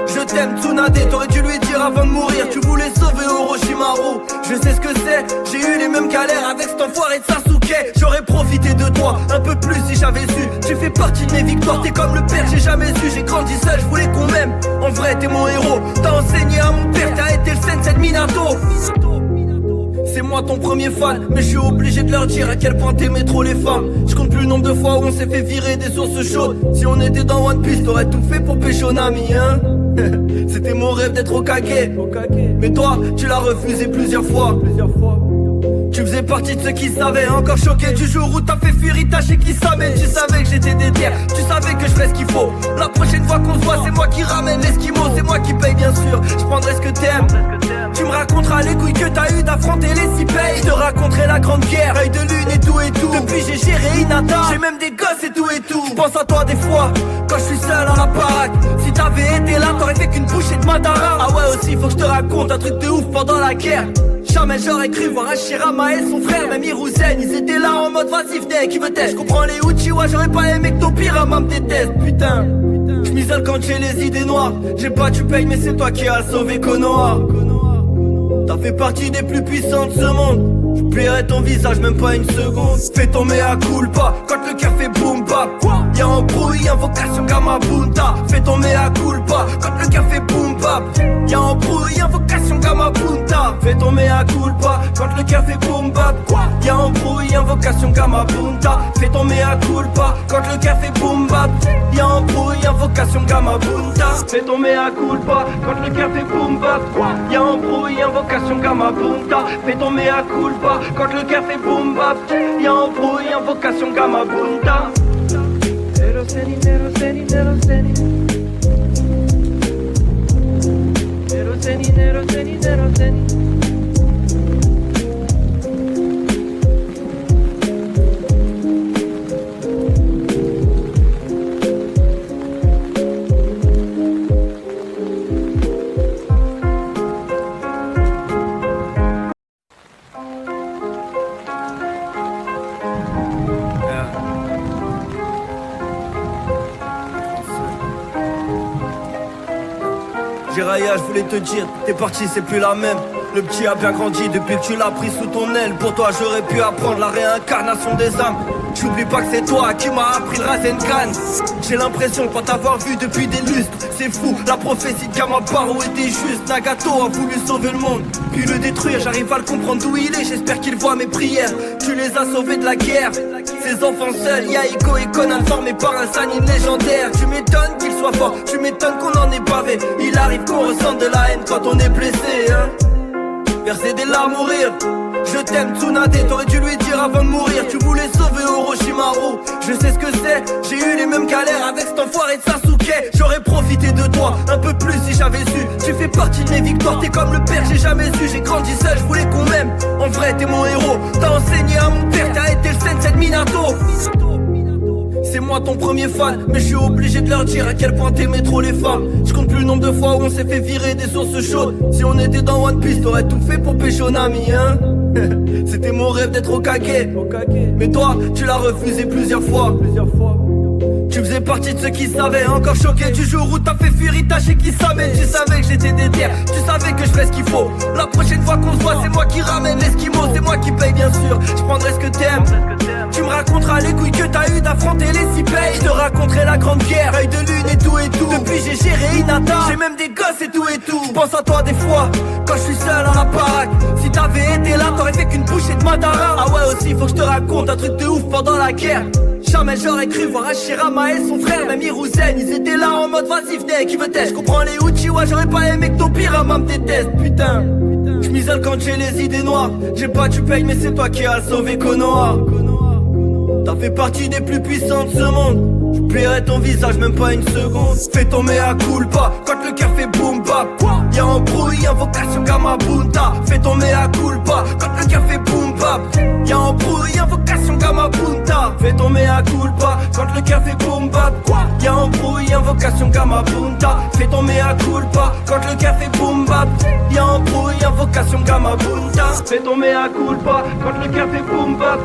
Je t'aime Tsunade, t'aurais dû lui dire avant de mourir. Tu voulais sauver Orochimaru, je sais ce que c'est. J'ai eu les mêmes galères avec cet enfoiré de Sasuke. J'aurais profité de toi un peu plus si j'avais su. Tu fais partie de mes victoires, t'es comme le père que j'ai jamais su. J'ai grandi seul, je voulais qu'on m'aime. En vrai t'es mon héros, t'as enseigné à mon père, t'as été le sensei de Minato. C'est moi ton premier fan, mais je suis obligé de leur dire à quel point t'aimais trop les femmes. Je compte plus le nombre de fois où on s'est fait virer des sources chaudes. Si on était dans One Piece, t'aurais tout fait pour pécho Nami, hein. C'était mon rêve d'être Hokage. Mais toi, tu l'as refusé plusieurs fois. Tu faisais partie de ceux qui savaient, encore choqué du jour où t'as fait fuir Itachi qui savait. Tu savais que j'étais déter, tu savais que je fais ce qu'il faut. La prochaine fois qu'on se voit, c'est moi qui ramène l'esquimau. C'est moi qui paye bien sûr, je prendrai ce que t'aimes. Tu me raconteras les couilles que t'as eu d'affronter les six pays. Je te raconterai la grande guerre, œil de lune et tout et tout. Depuis j'ai géré Hinata, j'ai même des gosses et tout et tout. Je pense à toi des fois, quand je suis seul à la baraque. Si t'avais été là, t'aurais fait qu'une bouchée de Madara. Ah ouais aussi, faut que je te raconte un truc de ouf pendant la guerre. Jamais j'aurais cru voir Hashirama et son frère, même Hiruzen, ils étaient là en mode vas-y venez, qui veut t'aider. Je comprends les Uchiwa, j'aurais pas aimé que ton Pirama me déteste, putain. J'm'isole quand j'ai les idées noires. J'ai pas tu payes mais c'est toi qui as sauvé Konoha. T'as fait partie des plus puissants de ce monde. J'oublierai ton visage même pas une seconde. Fais ton mea culpa quand le cœur fait boom bap. Y'a un bruit, invocation Gamabunta. Fais ton mea culpa quand le cœur fait boom bap. Y'a un bruit, invocation Gamabunta. Fais ton mea culpa quand le cœur fait boom bap. Y'a un bruit, invocation Gamabunta. Fais ton mea culpa quand le cœur fait boom bap. Y'a un bruit, invocation Gamabunta. Fais ton mea culpa quand le cœur fait boom bap. Y'a un bruit, invocation Gamabunta. Fais ton mea culpa quand le cœur fait boom bap. Y'a un bruit, invocation Gamabunta. Neroseni, neroseni, neroseni. Neroseni, neroseni, neroseni. Jiraya, je voulais te dire, t'es parti, c'est plus la même. Le petit a bien grandi depuis que tu l'as pris sous ton aile. Pour toi, j'aurais pu apprendre la réincarnation des âmes. J'oublie pas que c'est toi qui m'as appris le Rasengan. J'ai l'impression pas t'avoir vu depuis des lustres. C'est fou, la prophétie de Kamabaro était juste. Nagato a voulu sauver le monde, puis le détruire. J'arrive à le comprendre d'où il est, j'espère qu'il voit mes prières. Tu les as sauvés de la guerre. Ces enfants seuls, Yaiko et Conan formés par un Sanin légendaire. Tu m'étonnes qu'il soit fort, tu m'étonnes qu'on en ait bavé. Il arrive qu'on ressente de la haine quand on est blessé, hein. Verser des larmes ou rire. Je t'aime Tsunade, t'aurais dû lui dire avant de mourir. Tu voulais sauver Orochimaru, je sais ce que c'est. J'ai eu les mêmes galères avec cet enfoiré de Sasuke. J'aurais profité de toi un peu plus si j'avais su. Tu fais partie de mes victoires, t'es comme le père que j'ai jamais su. J'ai grandi seul, je voulais qu'on m'aime. En vrai t'es mon héros, t'as enseigné à mon père, t'as été le sensei de Minato. C'est moi ton premier fan, mais je suis obligé de leur dire à quel point t'aimais trop les femmes. Je compte plus le nombre de fois où on s'est fait virer des sources chaudes. Si on était dans One Piece, t'aurais tout fait pour pécho Nami, hein. C'était mon rêve d'être Hokage. Mais toi, tu l'as refusé plusieurs fois. Tu faisais partie de ceux qui savaient, encore choqué du jour où t'as fait fuir Itachi qui savait. Tu savais que j'étais déter, tu savais que je fais ce qu'il faut. La prochaine fois qu'on se voit, c'est moi qui ramène l'esquimau. C'est moi qui paye bien sûr, je prendrai ce que t'aimes. Tu me raconteras les couilles que t'as eu d'affronter les six pays. Je te raconterai la grande guerre, œil de lune et tout et tout. Depuis j'ai géré Hinata, j'ai même des gosses et tout et tout. Je pense à toi des fois, quand je suis seul à la baraque. Si t'avais été là, t'aurais fait qu'une bouchée de Madara. Ah ouais aussi, faut que je te raconte un truc de ouf pendant la guerre. Jamais j'aurais cru voir Hashirama et son frère, même Hiruzen, ils étaient là en mode vas-y venez, qui veut t'aider. Je comprends les Uchiwa, j'aurais pas aimé que ton Pirama me déteste, putain. m'isole quand j'ai les idées noires. J'ai pas tu payes mais c'est toi qui as sauvé Konoha. T'as fait partie des plus puissants de ce monde. J'oublierai ton visage même pas une seconde. Fais ton mea culpa quand le cœur fait boom bap. Y'a un bruit, invocation Gamabunta. Fais ton mea culpa quand le cœur fait boom bap. Y'a un bruit, invocation Gamabunta. Fais ton mea culpa quand le cœur fait boom bap. Y'a un bruit, invocation Gamabunta. Fais ton mea culpa quand le cœur fait boom bap. Y'a un bruit, invocation Gamabunta. Fais ton mea culpa quand le cœur fait boom bap.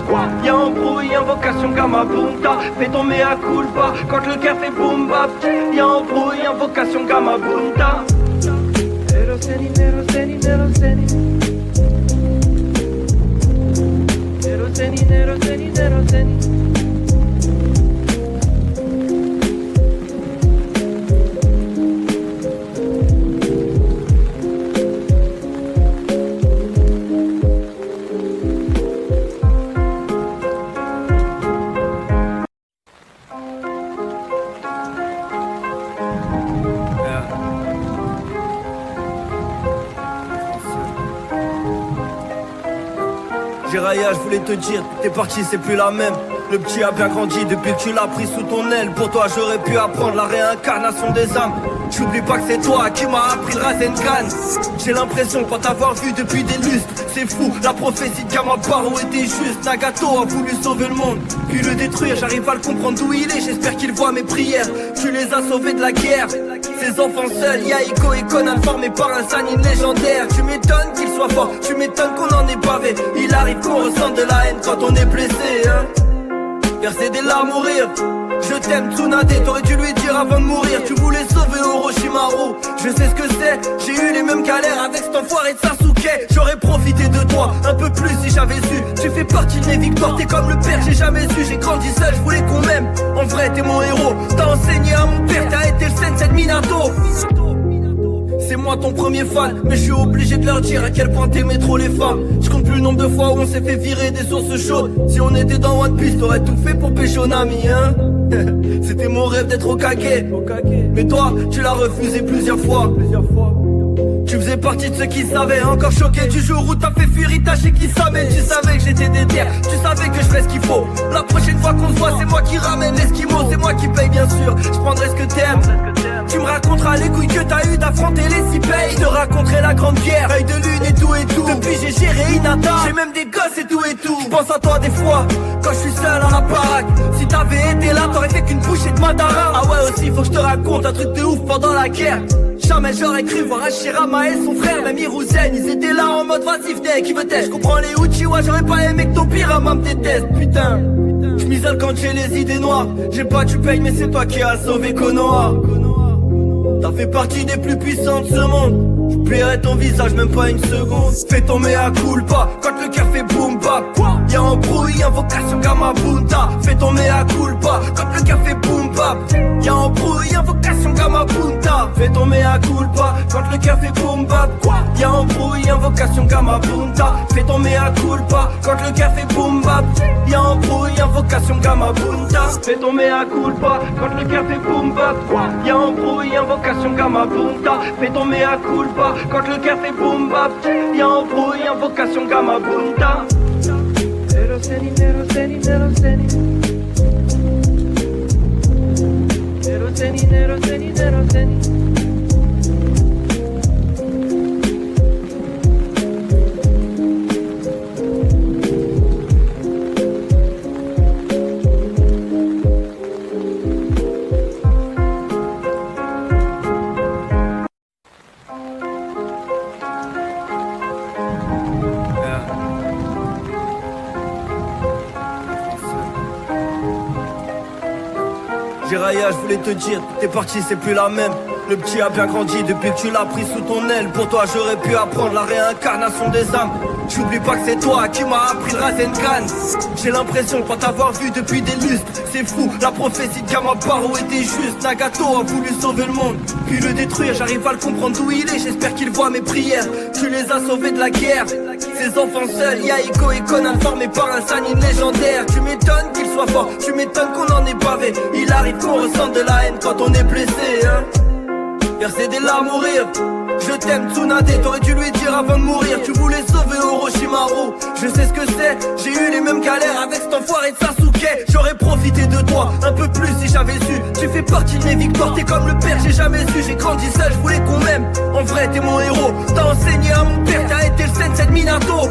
Y'a un bruit, invocation Gamabunta. Fais ton mea culpa quand le cœur fait boom bap. Y'a un bruit, invocation Gamabunta. Neroseni, neroseni, neroseni. Neroseni, neroseni, neroseni. Jiraya, je voulais te dire, t'es parti, c'est plus la même. Le petit a bien grandi depuis que tu l'as pris sous ton aile. Pour toi, j'aurais pu apprendre la réincarnation des âmes. J'oublie pas que c'est toi qui m'as appris le Rasengan. J'ai l'impression pas t'avoir vu depuis des lustres. C'est fou, la prophétie de Kamabaro était juste. Nagato a voulu sauver le monde, puis le détruire. J'arrive à le comprendre d'où il est, j'espère qu'il voit mes prières. Tu les as sauvés de la guerre. Ces enfants seuls, Yaiko et Conan formés par un Sanin légendaire. Tu m'étonnes qu'il soit fort, tu m'étonnes qu'on en est pavé. Il arrive qu'on ressente de la haine quand on est blessé, hein. Verser des larmes ou rire. Je t'aime Tsunade, t'aurais dû lui dire avant de mourir. Tu voulais sauver Orochimaru, je sais ce que c'est. J'ai eu les mêmes galères avec cet enfoiré de Sasuke. J'aurais profité de toi un peu plus si j'avais su. Tu fais partie de mes victoires, t'es comme le père que j'ai jamais su. J'ai grandi seul, je voulais qu'on m'aime. En vrai t'es mon héros, t'as enseigné à mon père, t'as été le sensei de Minato. C'est moi ton premier fan, mais je suis obligé de leur dire à quel point t'aimais trop les femmes. Je compte plus le nombre de fois où on s'est fait virer des sources chaudes. Si on était dans One Piece, t'aurais tout fait pour pécho Nami, hein. C'était mon rêve d'être Hokage. Mais toi, tu l'as refusé plusieurs fois. Tu faisais partie de ceux qui savaient, encore choqué du jour où t'as fait fuir Itachi qui savait. Tu savais que j'étais déter, tu savais que je fais ce qu'il faut. La prochaine fois qu'on se voit, c'est moi qui ramène l'esquimau. C'est moi qui paye bien sûr, je prendrai ce que t'aimes. Tu me raconteras les couilles que t'as eu d'affronter les six pays. Je te raconterai la grande guerre, œil de lune et tout et tout. Depuis j'ai géré Hinata, j'ai même des gosses et tout et tout. Je pense à toi des fois, quand je suis seul à la baraque. Si t'avais été là, t'aurais fait qu'une bouchée de Madara. Ah ouais aussi, faut que je te raconte un truc de ouf pendant la guerre. Jamais j'aurais cru voir Hashirama et son frère, même Hiruzen. Ils étaient là en mode vas-y venez, qui veut t'aider. Je comprends les Uchiwa, j'aurais pas aimé que ton Pirama me déteste, putain. Je m'isole quand j'ai les idées noires. J'ai pas tu payes mais c'est toi qui as sauvé Konoha. T'as fait partie des plus puissants de ce monde. J'oublierai ton visage même pas une seconde. Fais ton mea culpa quand le cœur fait boom bap. Y'a un bruit, invocation Gamabunta. Fais ton mea culpa quand le cœur fait boom bap. Y'a un bruit, invocation Gamabunta. Fais ton mea culpa quand le cœur fait boom bap. Y'a un bruit, invocation Gamabunta. Fais ton mea culpa quand le cœur fait boom bap. Y'a un bruit, invocation Gamabunta. Fais ton mea culpa quand le cœur fait boom bap. Y'a un bruit, invocation Gamabunta. Fais ton mea culpa quand le cœur fait boom bap. Y'a un bruit, invocation Gamabunta. Neroseni, neroseni, neroseni. Neroseni, neroseni, neroseni. Jiraya, je voulais te dire, t'es parti, c'est plus la même. Le petit a bien grandi depuis que tu l'as pris sous ton aile. Pour toi, j'aurais pu apprendre la réincarnation des âmes. J'oublie pas que c'est toi qui m'as appris le Rasengan. J'ai l'impression pas t'avoir vu depuis des lustres. C'est fou, la prophétie de Kamabaro était juste. Nagato a voulu sauver le monde, puis le détruire. J'arrive à le comprendre d'où il est, j'espère qu'il voit mes prières. Tu les as sauvés de la guerre. Ces enfants seuls, Yaiko et Conan formés par un Sanin légendaire. Tu m'étonnes qu'il soit fort, tu m'étonnes qu'on en est pavé. Il arrive qu'on ressente de la haine quand on est blessé, hein. Verser des larmes ou rire. Je t'aime Tsunade, t'aurais dû lui dire avant de mourir. Tu voulais de toi, un peu plus si j'avais su. Tu fais partie de mes victoires, t'es comme le père, j'ai jamais su. J'ai grandi seul, je voulais qu'on m'aime. En vrai, t'es mon héros. T'as enseigné à mon père, t'as été le sensei de Minato.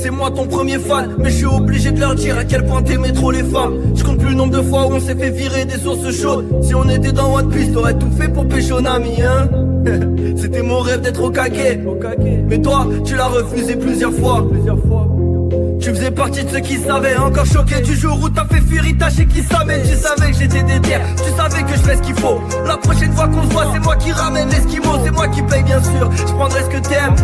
C'est moi ton premier fan, mais je suis obligé de leur dire à quel point t'aimais trop les femmes. Je compte plus le nombre de fois où on s'est fait virer des sources chaudes. Si on était dans One Piece, t'aurais tout fait pour pécho Nami, hein. C'était mon rêve d'être Hokage. Mais toi, tu l'as refusé plusieurs fois. Tu faisais partie de ceux qui savaient, encore choqué du jour où t'as fait fuir Itachi qui savait. Tu savais que j'étais déter, tu savais que je fais ce qu'il faut. La prochaine fois qu'on se voit, c'est moi qui ramène l'esquimau. C'est moi qui paye bien sûr, je prendrai ce que t'aimes.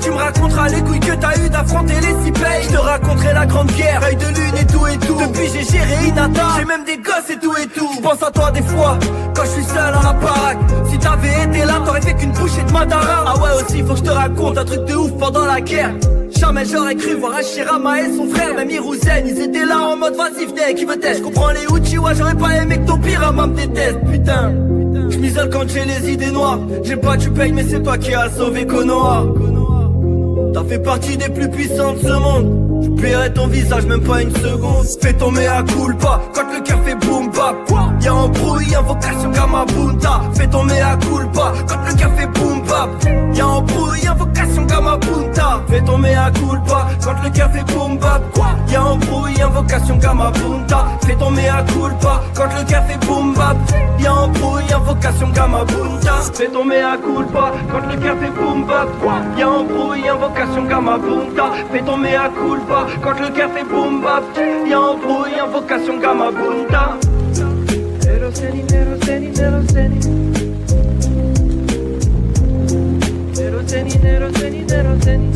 Tu me raconteras les couilles que t'as eu d'affronter les six pays. Je te raconterai la grande guerre, œil de lune et tout et tout. Depuis j'ai géré Hinata, j'ai même des gosses et tout et tout. Je pense à toi des fois, quand je suis seul à la baraque. Si t'avais été là, t'aurais fait qu'une bouchée de Madara. Ah ouais aussi, faut que je te raconte un truc de ouf pendant la guerre. Jamais j'aurais cru voir Hashirama et son frère, même Hiruzen, ils étaient là en mode vas-y venez, qui veut test. Je comprends les Uchiwa, j'aurais pas aimé que ton Pirama me déteste, putain. Je m'isole quand j'ai les idées noires. J'aime pas tu payes mais c'est toi qui as sauvé Konoha. T'as fait partie des plus puissants de ce monde. J'oublierai ton visage même pas une seconde. Fais ton mea culpa quand le cœur fait boom bap. Y'a embrouille, invocation Gamabunta. Fais ton mea culpa quand le cœur fait boom bap. Y'a embrouille, invocation Gamabunta. Fais ton mea culpa quand le cœur fait boom bap. Y'a embrouille, invocation Gamabunta. Fais ton mea culpa quand le cœur fait boom bap. Y'a embrouille, invocation Gamabunta. Fais ton mea culpa quand le cœur fait boom bap. Y'a embrouille, invocation Gamabunta. Fais ton mea culpa quand le cœur fait boom bap. Y'a embrouille, invocation Gamabunta. Neroseni, neroseni, neroseni. Neroseni, neroseni, neroseni.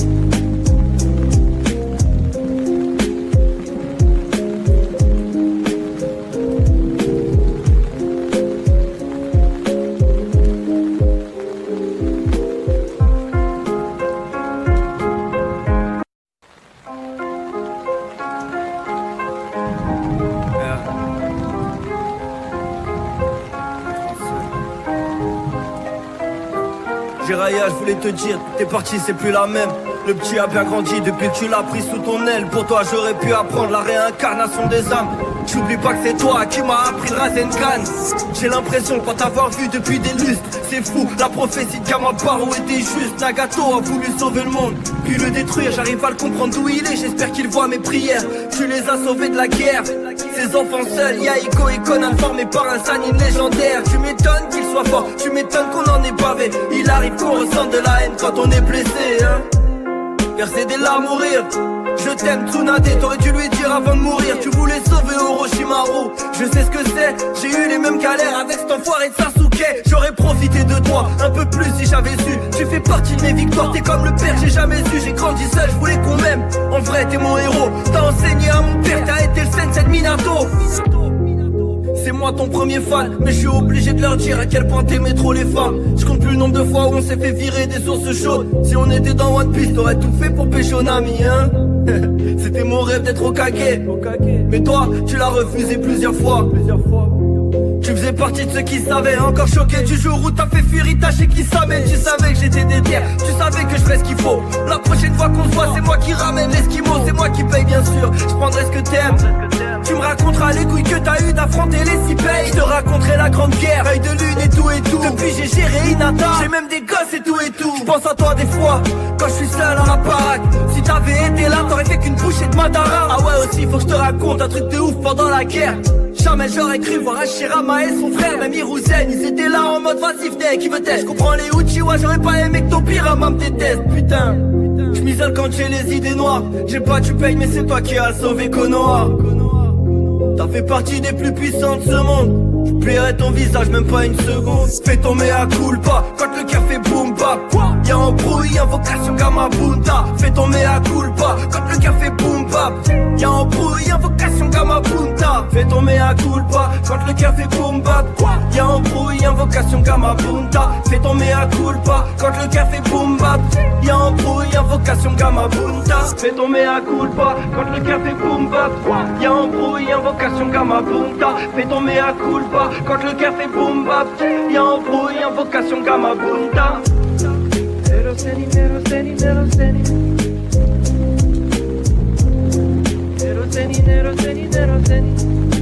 Jiraiya, je voulais te dire, t'es parti, c'est plus la même. Le petit a bien grandi depuis que tu l'as pris sous ton aile. Pour toi, j'aurais pu apprendre la réincarnation des âmes. J'oublie pas que c'est toi qui m'as appris le Rasengan. J'ai l'impression de pas t'avoir vu depuis des lustres. C'est fou, la prophétie de Kamabaru était juste. Nagato a voulu sauver le monde, puis le détruire. J'arrive à le comprendre d'où il est, j'espère qu'il voit mes prières. Tu les as sauvés de la guerre. Ces enfants seuls, Yaiko et Conan formés par un sanin légendaire. Tu m'étonnes qu'il soit fort, tu m'étonnes qu'on en ait pavé. Il arrive qu'on ressente de la haine quand on est blessé, hein. Verser des larmes ou rire. Je t'aime Tsunade, t'aurais dû lui dire avant de mourir. Tu voulais sauver Orochimaru, je sais ce que c'est. J'ai eu les mêmes galères avec cet enfoiré de Sasuke. J'aurais profité de toi un peu plus si j'avais su. Tu fais partie de mes victoires, t'es comme le père, j'ai jamais su. J'ai grandi seul, je voulais qu'on m'aime. En vrai t'es mon héros, t'as enseigné à mon père, t'as été le sensei de Minato. C'est moi ton premier fan, mais je suis obligé de leur dire à quel point t'aimais trop les femmes. Je compte plus le nombre de fois où on s'est fait virer des sources chaudes. Si on était dans One Piece, t'aurais tout fait pour pécho Nami, hein. C'était mon rêve d'être Hokage. Mais toi, tu l'as refusé plusieurs fois. Tu faisais partie de ceux qui savaient, encore choqué du jour où t'as fait fuir Itachi qui savait. Tu savais que j'étais déter, tu savais que je fais ce qu'il faut. La prochaine fois qu'on se voit, c'est moi qui ramène l'esquimau. C'est moi qui paye bien sûr, je prendrai ce que t'aimes. Tu me raconteras les couilles que t'as eu d'affronter les six pays. Je te raconterai la grande guerre, œil de lune et tout et tout. Depuis j'ai géré Hinata, j'ai même des gosses et tout et tout. Je pense à toi des fois, quand je suis seul à la baraque. Si t'avais été là, t'aurais fait qu'une bouchée de Madara. Ah ouais aussi, faut que je te raconte un truc de ouf pendant la guerre. Jamais j'aurais cru voir Hashirama et son frère, même Hiruzen, ils étaient là en mode vas-y venez, qui veut test. Je comprends les Uchiwa, j'aurais pas aimé que ton Pirama me déteste, putain. Je m'isole quand j'ai les idées noires. J'aime pas tu payes mais c'est toi qui as sauvé Konoha. T'as fait partie des plus puissants de ce monde. J'oublierai ton visage même pas une seconde. Fais ton mea culpa quand le cœur fait boom bap. Y'a embrouille, invocation Gamabunta. Fais ton mea culpa quand le cœur fait boom bap. Y'a embrouille, invocation Gamabunta. Fais ton mea culpa quand le cœur fait boom bap. Y'a embrouille, invocation Gamabunta. Fais ton mea culpa quand le cœur fait boom bap. Y'a embrouille, invocation Gamabunta. Fais ton mea culpa quand le cœur fait boom bap. Y'a embrouille, invocation Gamabunta. Fais ton mea culpa quand le cœur fait boom bap. Y'a embrouille, invocation Gamabunta. Neroseni, neroseni, neroseni. Neroseni, neroseni, neroseni.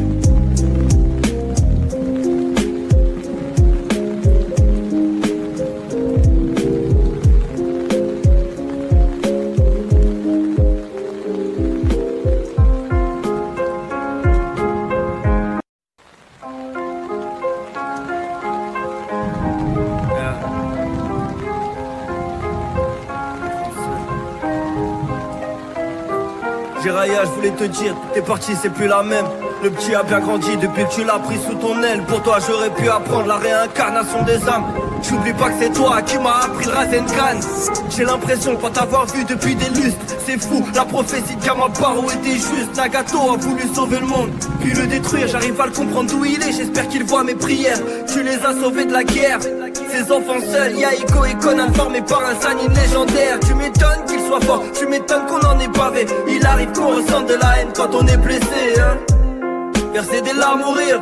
Jiraya, je voulais te dire, t'es parti, c'est plus la même. Le petit a bien grandi depuis que tu l'as pris sous ton aile. Pour toi j'aurais pu apprendre la réincarnation des âmes. J'oublie pas que c'est toi qui m'as appris le Rasengan. J'ai l'impression de pas t'avoir vu depuis des lustres. C'est fou, la prophétie de Kamaparo était juste. Nagato a voulu sauver le monde, puis le détruire. J'arrive à le comprendre d'où il est, j'espère qu'il voit mes prières. Tu les as sauvés de la guerre, ces enfants seuls. Yaiko et Conan formés par un sanin légendaire. Tu m'étonnes qu'il soit fort, tu m'étonnes qu'on en ait pavé. Il arrive qu'on ressente de la haine quand on est blessé, hein. Verser des larmes ou rire.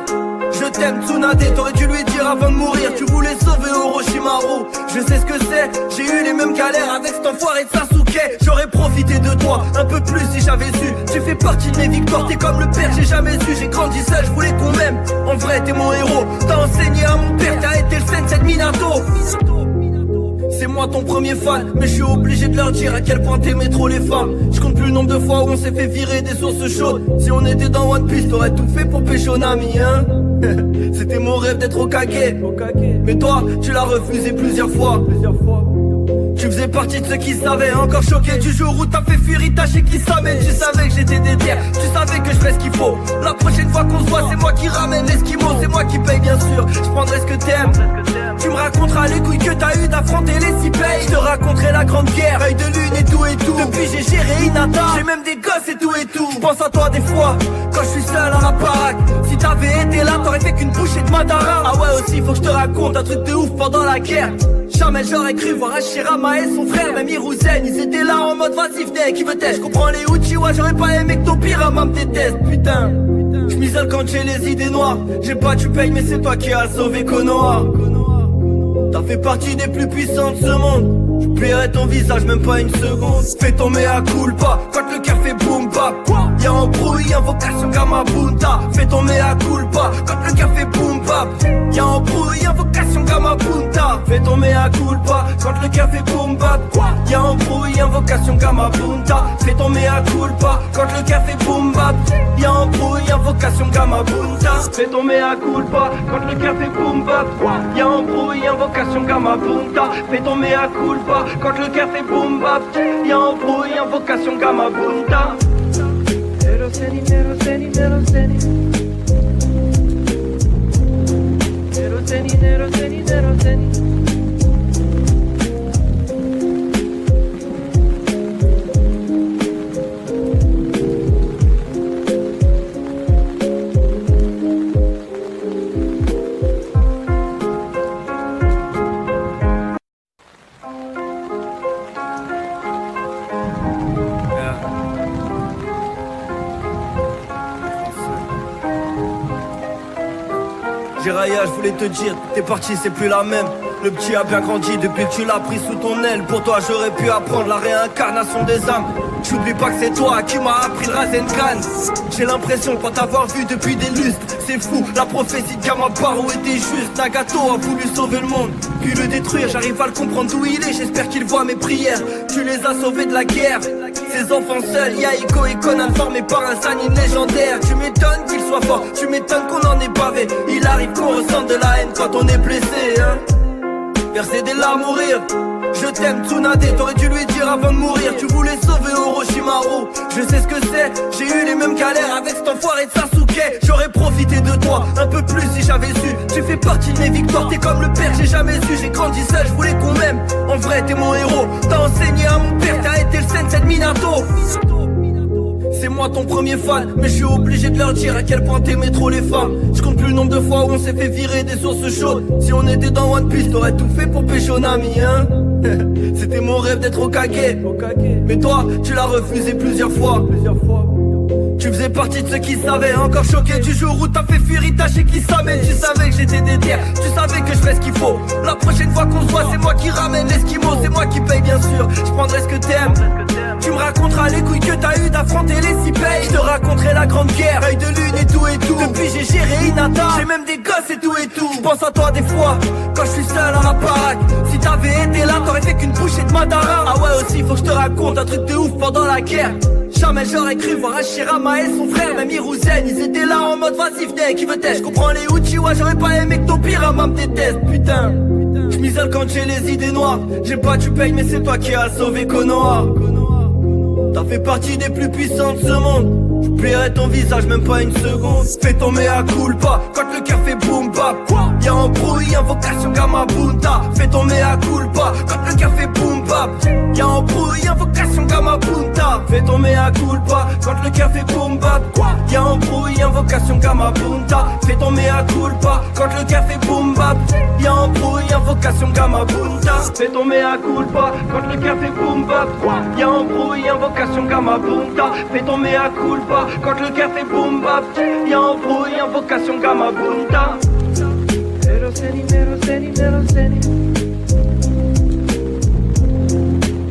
Je t'aime Tsunade, t'aurais dû lui dire avant de mourir. Tu voulais sauver Orochimaru, je sais ce que c'est. J'ai eu les mêmes galères avec cet enfoiré de Sasuke. J'aurais profité de toi un peu plus si j'avais su. Tu fais partie de mes victoires, t'es comme le père j'ai jamais su. J'ai grandi seul, je voulais qu'on m'aime. En vrai t'es mon héros, t'as enseigné à mon père. T'as été le sensei de Minato. C'est moi ton premier fan, mais je suis obligé de leur dire à quel point t'aimais trop les femmes. Je compte plus le nombre de fois où on s'est fait virer des sources chaudes. Si on était dans One Piece, t'aurais tout fait pour pécho Nami, hein. C'était mon rêve d'être Hokage. Mais toi, tu l'as refusé plusieurs fois. Tu faisais partie de ceux qui savaient, encore choqué du jour où t'as fait fuir Itachi qui savait. Tu savais que j'étais déter, tu savais que je fais ce qu'il faut. La prochaine fois qu'on se voit, c'est moi qui ramène l'Eskimo. C'est moi qui paye bien sûr, je prendrai ce que t'aimes. Tu me raconteras les couilles que t'as eu d'affronter les Sipei. Je te raconterai la grande guerre, œil de lune et tout et tout. Depuis j'ai géré Hinata, j'ai même des gosses et tout et tout. Je pense à toi des fois, quand je suis seul à la baraque. Si t'avais été là, t'aurais fait qu'une bouchée de Madara. Ah ouais aussi, faut que je te raconte un truc de ouf pendant la guerre. Jamais j'aurais cru voir Hashirama et son frère, même Hiruzen. Ils étaient là en mode vas-y venez, qui veut t'aider. Je comprends les Uchiwa, j'aurais pas aimé que Tobirama me déteste, putain. Je m'isole quand j'ai les idées noires. J'ai pas tu payes mais c'est toi qui as sauvé Konoha. T'as fait partie des plus puissants de ce monde. J'oublierai ton visage même pas une seconde. Fais ton mea culpa quand le cœur fait boom bap. Y'a embrouille, invocation Gamabunta. Fais ton mea culpa quand le cœur fait boom bap. Y'a embrouille, invocation Gamabunta. Fais ton mea culpa quand le cœur fait boom bap. Y'a embrouille, invocation Gamabunta. Fais ton mea culpa quand le cœur fait boom bap. Y'a embrouille, invocation Gamabunta. Fais ton mea culpa quand le cœur fait boom bap. Y'a embrouille, invocation Gamabunta. Fais ton mea culpa quand le cœur fait boom bap. Y'a embrouille, invocation Gamabunta. Neroseni, neroseni, neroseni. Neroseni, neroseni, neroseni. Jiraya, je voulais te dire, t'es parti, c'est plus la même. Le petit a bien grandi depuis que tu l'as pris sous ton aile. Pour toi j'aurais pu apprendre la réincarnation des âmes. J'oublie pas que c'est toi qui m'as appris le Rasengan. J'ai l'impression de pas t'avoir vu depuis des lustres. C'est fou, la prophétie de Kamaparo était juste. Nagato a voulu sauver le monde, puis le détruire. J'arrive à le comprendre d'où il est, j'espère qu'il voit mes prières. Tu les as sauvés de la guerre, ces enfants seuls. Yaiko et Conan formés par un sanin légendaire. Tu m'étonnes qu'il soit fort, tu m'étonnes qu'on en ait pavé. Il arrive qu'on ressente de la haine quand on est blessé, hein. Verser des larmes ou rire. Je t'aime Tsunade, t'aurais dû lui dire avant de mourir. Tu voulais sauver Orochimaru, je sais ce que c'est. J'ai eu les mêmes galères avec cet enfoiré de Sasuke. J'aurais profité de toi un peu plus si j'avais su. Tu fais partie de mes victoires, t'es comme le père j'ai jamais su. J'ai grandi seul, je voulais qu'on m'aime. En vrai t'es mon héros, t'as enseigné à mon père. T'as été le sensei de Minato. C'est moi ton premier fan, mais je suis obligé de leur dire à quel point t'aimais trop les femmes. Je compte plus le nombre de fois où on s'est fait virer des sources chaudes. Si on était dans One Piece, t'aurais tout fait pour pécho Nami, hein. C'était mon rêve d'être Hokage. Mais toi, tu l'as refusé plusieurs fois. Tu faisais partie de ceux qui savaient, encore choqué du jour où t'as fait fuir Itachi qui savait. Tu savais que j'étais déter, tu savais que je fais ce qu'il faut. La prochaine fois qu'on se voit, c'est moi qui ramène l'Eskimo. C'est moi qui paye bien sûr, je prendrai ce que t'aimes. Tu me raconteras les couilles que t'as eu d'affronter les Sipei. Je te raconterai la grande guerre, œil de lune et tout et tout. Depuis j'ai géré Hinata, j'ai même des gosses et tout et tout. Je pense à toi des fois, quand je suis seul à la baraque. Si t'avais été là, t'aurais fait qu'une bouchée de Madara. Ah ouais aussi, faut que je te raconte un truc de ouf pendant la guerre. Jamais j'aurais cru voir Hashirama et son frère, même Hiruzen. Ils étaient là en mode vas-y venez, qui veut t'aider. Je comprends les Uchiwa, j'aurais pas aimé que Tobirama me déteste, putain. Je m'isole quand j'ai les idées noires. J'ai pas tu payes mais c'est toi qui as sauvé Konoha. T'as fait partie des plus puissants de ce monde. J'oublierai ton visage même pas une seconde. Fais ton mea culpa quand le cœur fait boom bap. Y'a embrouille, invocation gamabunta. Fais ton mea culpa quand le cœur fait boom bap. Y'a embrouille, invocation gamabunta. Fais ton mea culpa quand le cœur fait boom bap. Y'a embrouille, invocation gamabunta. Fais ton mea culpa quand le cœur fait boom bap. Y'a embrouille, invocation gamabunta. Fais ton mea culpa quand le cœur fait boom bap. Y'a embrouille, invocation gamabunta. Fais ton mea culpa quand le cœur fait boom bap. Y'a embrouille, invocation gamabunta. Neroseni, neroseni, neroseni.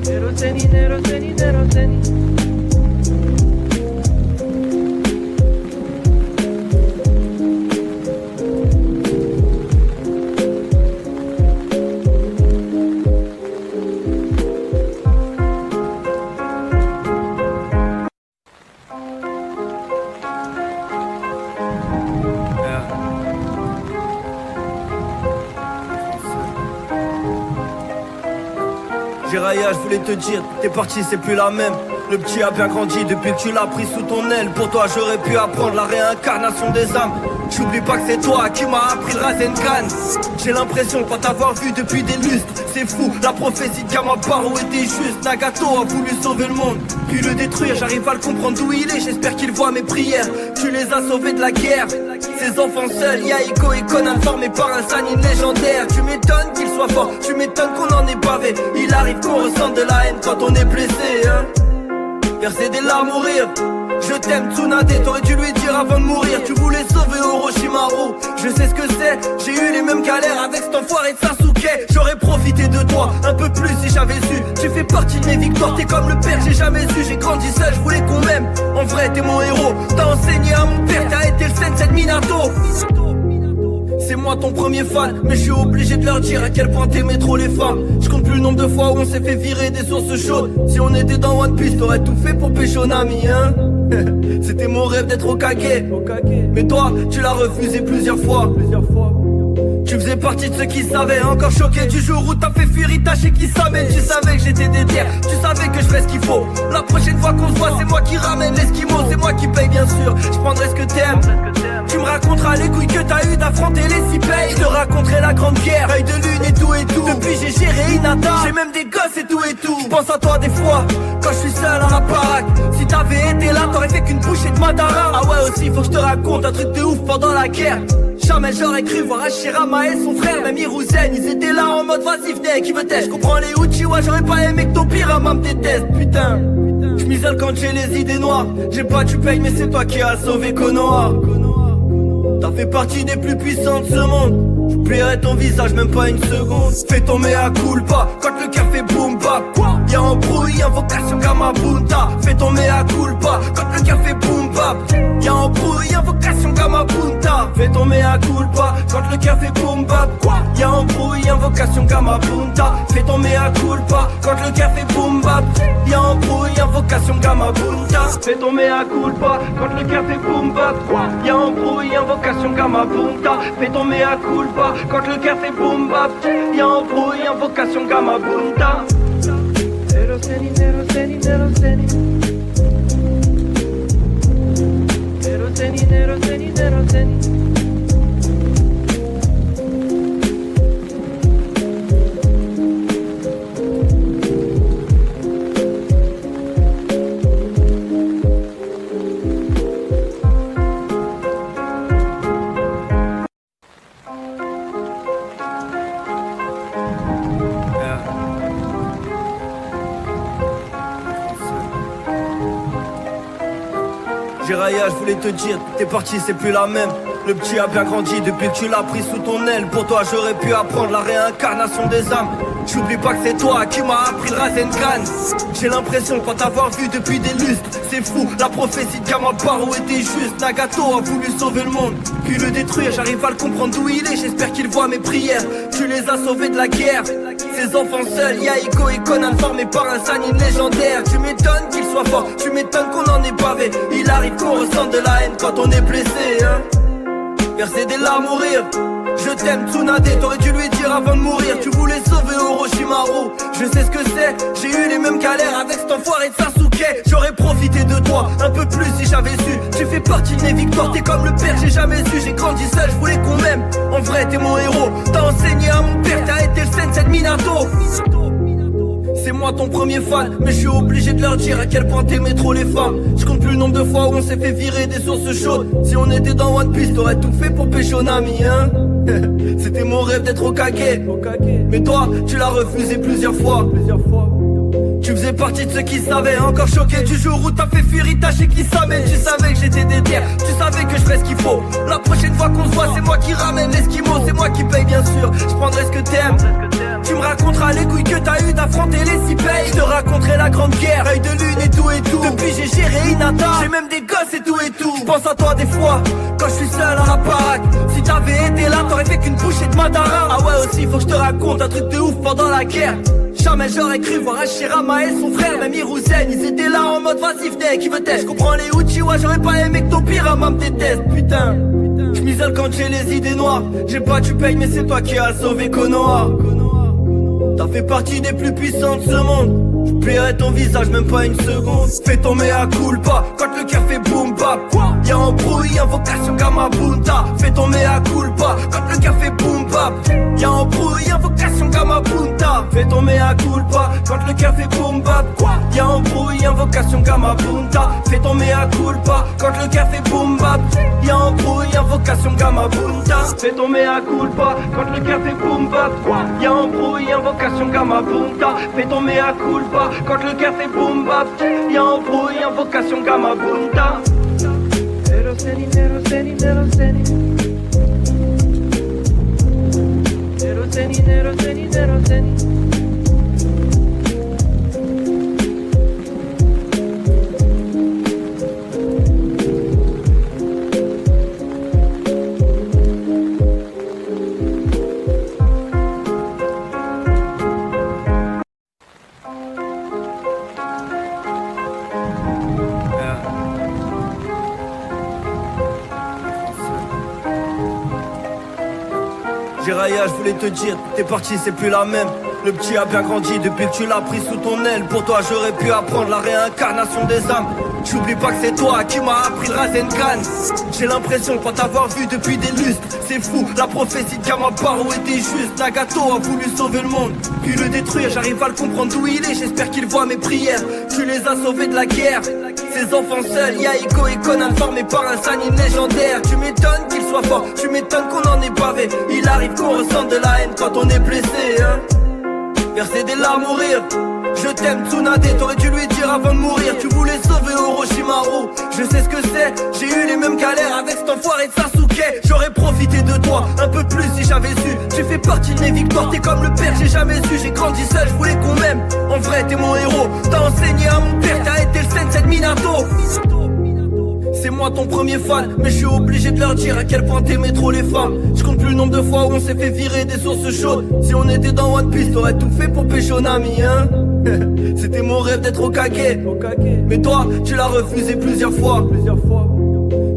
Neroseni, neroseni, neroseni. Jiraya, je voulais te dire, t'es parti, c'est plus la même. Le petit a bien grandi depuis que tu l'as pris sous ton aile. Pour toi j'aurais pu apprendre la réincarnation des âmes. J'oublie pas que c'est toi qui m'as appris le Rasengan. J'ai l'impression de pas t'avoir vu depuis des lustres. C'est fou, la prophétie de Kamaparo était juste. Nagato a voulu sauver le monde, puis le détruire. J'arrive à le comprendre d'où il est, j'espère qu'il voit mes prières. Tu les as sauvés de la guerre, ces enfants seuls. Yaiko et Conan formés par un Sanin légendaire. Tu m'étonnes qu'il soit fort, tu m'étonnes qu'on en ait bavé. Il arrive qu'on ressente de la haine quand on est blessé, hein. Verser des larmes ou rire. Je t'aime Tsunade, t'aurais dû lui dire avant de mourir. Tu voulais sauver Orochimaru, je sais ce que c'est. J'ai eu les mêmes galères avec cet enfoiré de Sasuke. J'aurais profité de toi un peu plus si j'avais su. Tu fais partie de mes victoires, t'es comme le père que j'ai jamais su. J'ai grandi seul, je voulais qu'on m'aime. En vrai t'es mon héros, t'as enseigné à mon père, t'as été le sensei de Minato. C'est moi ton premier fan, mais je suis obligé de leur dire à quel point t'aimais trop les femmes. Je compte plus le nombre de fois où on s'est fait virer des sources chaudes. Si on était dans One Piece, t'aurais tout fait pour pécho Nami, hein. C'était mon rêve d'être Hokage. Mais toi, tu l'as refusé plusieurs fois. Tu faisais partie de ceux qui savaient, encore choqué du jour où t'as fait fuir Itachi qui savait. Tu savais que j'étais déter, tu savais que je fais ce qu'il faut. La prochaine fois qu'on se voit, c'est moi qui ramène l'esquimau. C'est moi qui paye bien sûr, je prendrai ce que t'aimes. Tu me raconteras les couilles que t'as eu d'affronter les six pays. Je te raconterai la grande guerre, œil de lune et tout et tout. Depuis j'ai géré Hinata, j'ai même des gosses et tout et tout. Je pense à toi des fois, quand je suis seul à la baraque. Si t'avais été là, t'aurais fait qu'une bouchée de Madara. Ah ouais aussi, faut que je te raconte un truc de ouf pendant la guerre. Jamais j'aurais cru voir Hashirama et son frère, même Hiruzen. Ils étaient là en mode vas-y venez, qui veut t'aider. Je comprends les Uchiwa, j'aurais pas aimé que Tobirama me déteste, putain. Je m'isole quand j'ai les idées noires. J'ai pas tu payes mais c'est toi qui as sauvé Konoha. T'as fait partie des plus puissants de ce monde. J'oublierai ton visage même pas une seconde. Fais ton mea culpa quand le cœur fait boom bap. Y'a embrouille, invocation gamabunta. Fais ton mea culpa quand le cœur fait boom bap. Y'a embrouille, invocation gamabunta. Fais ton mea culpa quand le cœur fait boom bap. Y'a embrouille, invocation gamabunta. Fais ton mea culpa quand le cœur fait boom bap. Y'a embrouille, invocation gamabunta. Fais ton mea culpa quand le cœur fait boom bap. Y'a embrouille, invocation gamabunta. Fais ton mea culpa quand le cœur fait boom bap. Y'a embrouille, invocation gamabunta. Neroseni, neroseni, neroseni. Neroseni, neroseni, neroseni. Jiraya, je voulais te dire, t'es parti, c'est plus la même. Le petit a bien grandi depuis que tu l'as pris sous ton aile. Pour toi j'aurais pu apprendre la réincarnation des âmes. J'oublie pas que c'est toi qui m'as appris le Rasengan. J'ai l'impression de pas t'avoir vu depuis des lustres. C'est fou, la prophétie de Kamaparo était juste. Nagato a voulu sauver le monde, puis le détruire. J'arrive à le comprendre d'où il est, j'espère qu'il voit mes prières. Tu les as sauvés de la guerre, ces enfants seuls. Yaiko et Conan formés par un Sanin légendaire. Tu m'étonnes qu'il soit fort, tu m'étonnes qu'on en ait bavé. Il arrive qu'on ressente de la haine quand on est blessé, hein. Verser des larmes ou rire. Je t'aime Tsunade, t'aurais dû lui dire avant de mourir. Tu voulais sauver Orochimaru, je sais ce que c'est. J'ai eu les mêmes galères avec cet enfoiré de Sasuke. J'aurais toi, un peu plus si j'avais su. J'ai fait partie de mes victoires, t'es comme le père, j'ai jamais su. J'ai grandi seul, je voulais qu'on m'aime. En vrai, t'es mon héros. T'as enseigné à mon père, t'as été le sensei de Minato. C'est moi ton premier fan, mais je suis obligé de leur dire à quel point t'aimais trop les femmes. Je compte plus le nombre de fois où on s'est fait virer des sources chaudes. Si on était dans One Piece, t'aurais tout fait pour pécho Nami, hein. C'était mon rêve d'être Hokage. Mais toi, tu l'as refusé plusieurs fois. Tu faisais partie de ceux qui savaient, encore choqué du jour où t'as fait fuir Itachi qui savait. Tu savais que j'étais déter, tu savais que je fais ce qu'il faut. La prochaine fois qu'on se voit, c'est moi qui ramène l'esquimau. C'est moi qui paye bien sûr, je prendrai ce que t'aimes. Tu me raconteras les couilles que t'as eu d'affronter les six pays. Je te raconterai la grande guerre, œil de lune et tout et tout. Depuis j'ai géré Hinata, j'ai même des gosses et tout et tout. Je pense à toi des fois, quand je suis seul à la baraque. Si t'avais été là, t'aurais fait qu'une bouchée de Madara. Ah ouais aussi, faut que je te raconte un truc de ouf pendant la guerre. Jamais j'aurais cru voir Hashirama et son frère, même Hiruzen, ils étaient là en mode vas-y venez, qui veut t'aider. Je comprends les Uchiwa, j'aurais pas aimé que ton Pirama me déteste, putain. J'm'isole quand j'ai les idées noires. J'ai pas tu payes mais c'est toi qui as sauvé Konoha. T'as fait partie des plus puissants de ce monde. J'oublierai ton visage même pas une seconde. Fais ton mea culpa quand le cœur fait boom bap. Y'a embrouille, invocation Gamabunta. Fais ton mea culpa quand le cœur fait boom bap. Y'a embrouille, invocation Gamabunta. Fais ton mea culpa quand le cœur fait boom bap. Y'a embrouille, invocation Gamabunta. Fais ton mea culpa quand le cœur fait boom bap. Y'a embrouille, invocation Gamabunta. Fais ton mea culpa quand le cœur fait boom bap. Y'a embrouille, invocation Gamabunta. Fais ton mea culpa quand le cœur fait boom bap. Y'a embrouille, invocation Gamabunta. Neroseni, neroseni, neroseni. Neroseni, neroseni, neroseni. Jiraya, je voulais te dire, t'es parti, c'est plus la même. Le petit a bien grandi depuis que tu l'as pris sous ton aile. Pour toi, j'aurais pu apprendre la réincarnation des âmes. J'oublie pas que c'est toi qui m'as appris le Rasengan. J'ai l'impression de pas t'avoir vu depuis des lustres. C'est fou, la prophétie de Kamabaru était juste. Nagato a voulu sauver le monde, puis le détruire. J'arrive à le comprendre d'où il est, j'espère qu'il voit mes prières. Tu les as sauvés de la guerre. Ces enfants seuls, Yaiko et Conan formés par un sanime légendaire. Tu m'étonnes qu'il soit fort, tu m'étonnes qu'on en ait pavé. Il arrive qu'on ressente de la haine quand on est blessé, hein. Verser des larmes ou rire. Je t'aime Tsunade, t'aurais dû lui dire avant de mourir. Tu voulais sauver Orochimaru, je sais ce que c'est. J'ai eu les mêmes galères avec cet enfoiré de Sasuke. J'aurais profité de toi un peu plus si j'avais su. J'ai fait partie de mes victoires, t'es comme le père, j'ai jamais su. J'ai grandi seul, je voulais qu'on m'aime. En vrai t'es mon héros, t'as enseigné à mon père, t'as été le sensei de Minato. C'est moi ton premier fan, mais je suis obligé de leur dire à quel point t'aimais trop les femmes. Je compte plus le nombre de fois où on s'est fait virer des sources chaudes. Si on était dans One Piece, t'aurais tout fait pour pécho Nami, hein. C'était mon rêve d'être Hokage. Mais toi, tu l'as refusé plusieurs fois.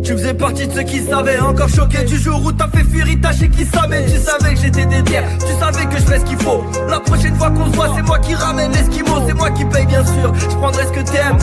Tu faisais partie de ceux qui savaient, encore choqué du jour où t'as fait fuir Itachi qui savait. Tu savais que j'étais déter, tu savais que je fais ce qu'il faut. La prochaine fois qu'on se voit, c'est moi qui ramène l'esquimau. C'est moi qui paye bien sûr, je prendrai ce que t'aimes.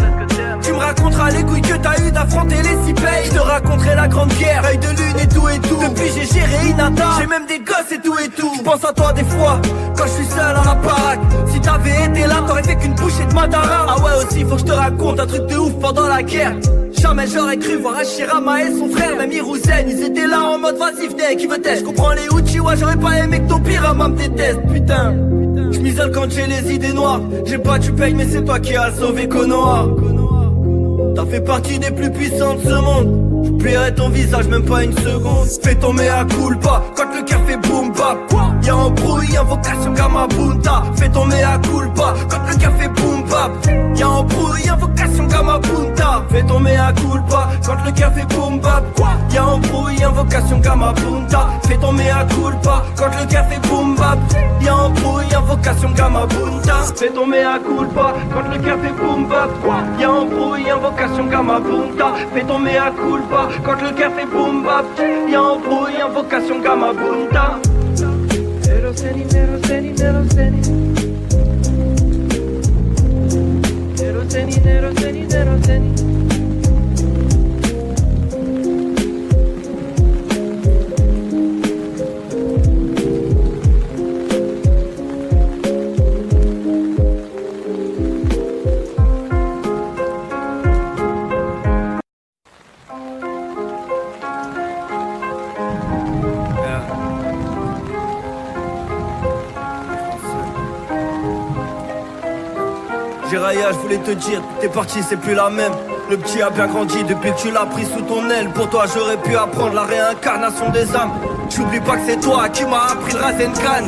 Tu me raconteras les couilles que t'as eu d'affronter les six pays. Je te raconterai la grande guerre, œil de lune et tout et tout. Depuis j'ai géré Hinata, j'ai même des gosses et tout et tout. Je pense à toi des fois, quand je suis seul à la baraque. Si t'avais été là, t'aurais fait qu'une bouchée de Madara. Ah ouais aussi, faut que je te raconte un truc de ouf pendant la guerre. Jamais j'aurais cru voir Hashirama et son frère, même Hiruzen, ils étaient là en mode vas-y venez, qui veut t'aider. Je comprends les Uchiwa, j'aurais pas aimé que ton Pirama me déteste, putain. J'm'isole quand j'ai les idées noires. J'ai pas tu payes mais c'est toi qui as sauvé Konoha. T'as fait partie des plus puissants de ce monde. J'oublierai ton visage même pas une seconde. Fais ton mea culpa quand le cœur fait boom bap. Y'a embrouille, invocation Gamabunta. Fais ton mea culpa quand le cœur fait boom bap. Y'a embrouille, invocation Gamabunta. Fais ton mea culpa quand le cœur fait boom bap. Y'a embrouille, invocation Gamabunta. Fais ton mea culpa quand le cœur fait boom bap. Y'a embrouille, invocation Gamabunta. Fais ton mea culpa quand le cœur fait boom bap. Y'a embrouille, invocation Gamabunta. Fais ton mea culpa quand le cœur fait boom bap. Y'a embrouille, invocation Gamabunta. Neroseni, neroseni, neroseni. Neroseni, neroseni, neroseni. Jiraya, je voulais te dire, t'es parti, c'est plus la même. Le petit a bien grandi depuis que tu l'as pris sous ton aile. Pour toi j'aurais pu apprendre la réincarnation des âmes. J'oublie pas que c'est toi qui m'as appris le Rasengan.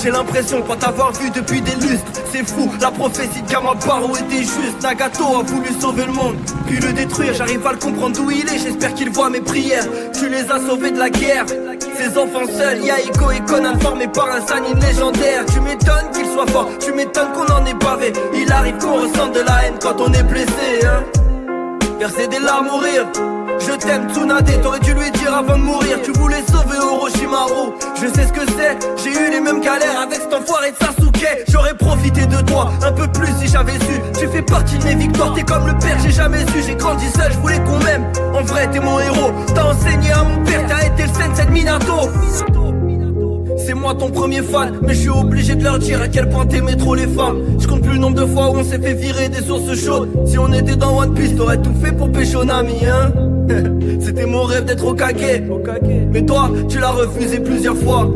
J'ai l'impression de pas t'avoir vu depuis des lustres. C'est fou, la prophétie de Kamabaru était juste. Nagato a voulu sauver le monde, puis le détruire. J'arrive à le comprendre d'où il est, j'espère qu'il voit mes prières. Tu les as sauvés de la guerre, ces enfants seuls. Yaiko et Conan formés par un Sannin légendaire. Tu m'étonnes qu'il soit fort, tu m'étonnes qu'on en ait bavé. Il arrive qu'on ressente de la haine quand on est blessé, hein. Verser des larmes ou rire. Je t'aime Tsunade, t'aurais dû lui dire avant de mourir. Tu voulais sauver Orochimaru, je sais ce que c'est. J'ai eu les mêmes galères avec cet enfoiré de Sasuke. J'aurais profité de toi un peu plus si j'avais su. Tu fais partie de mes victoires, t'es comme le père, j'ai jamais su. J'ai grandi seul, je voulais qu'on m'aime. En vrai t'es mon héros, t'as enseigné à mon père, t'as été le sensei de Minato. C'est moi ton premier fan, mais je suis obligé de leur dire à quel point t'aimais trop les femmes. Je compte plus le nombre de fois où on s'est fait virer des sources chaudes. Si on était dans One Piece, t'aurais tout fait pour pécho Nami, hein. C'était mon rêve d'être Hokage. Mais toi, tu l'as refusé plusieurs fois.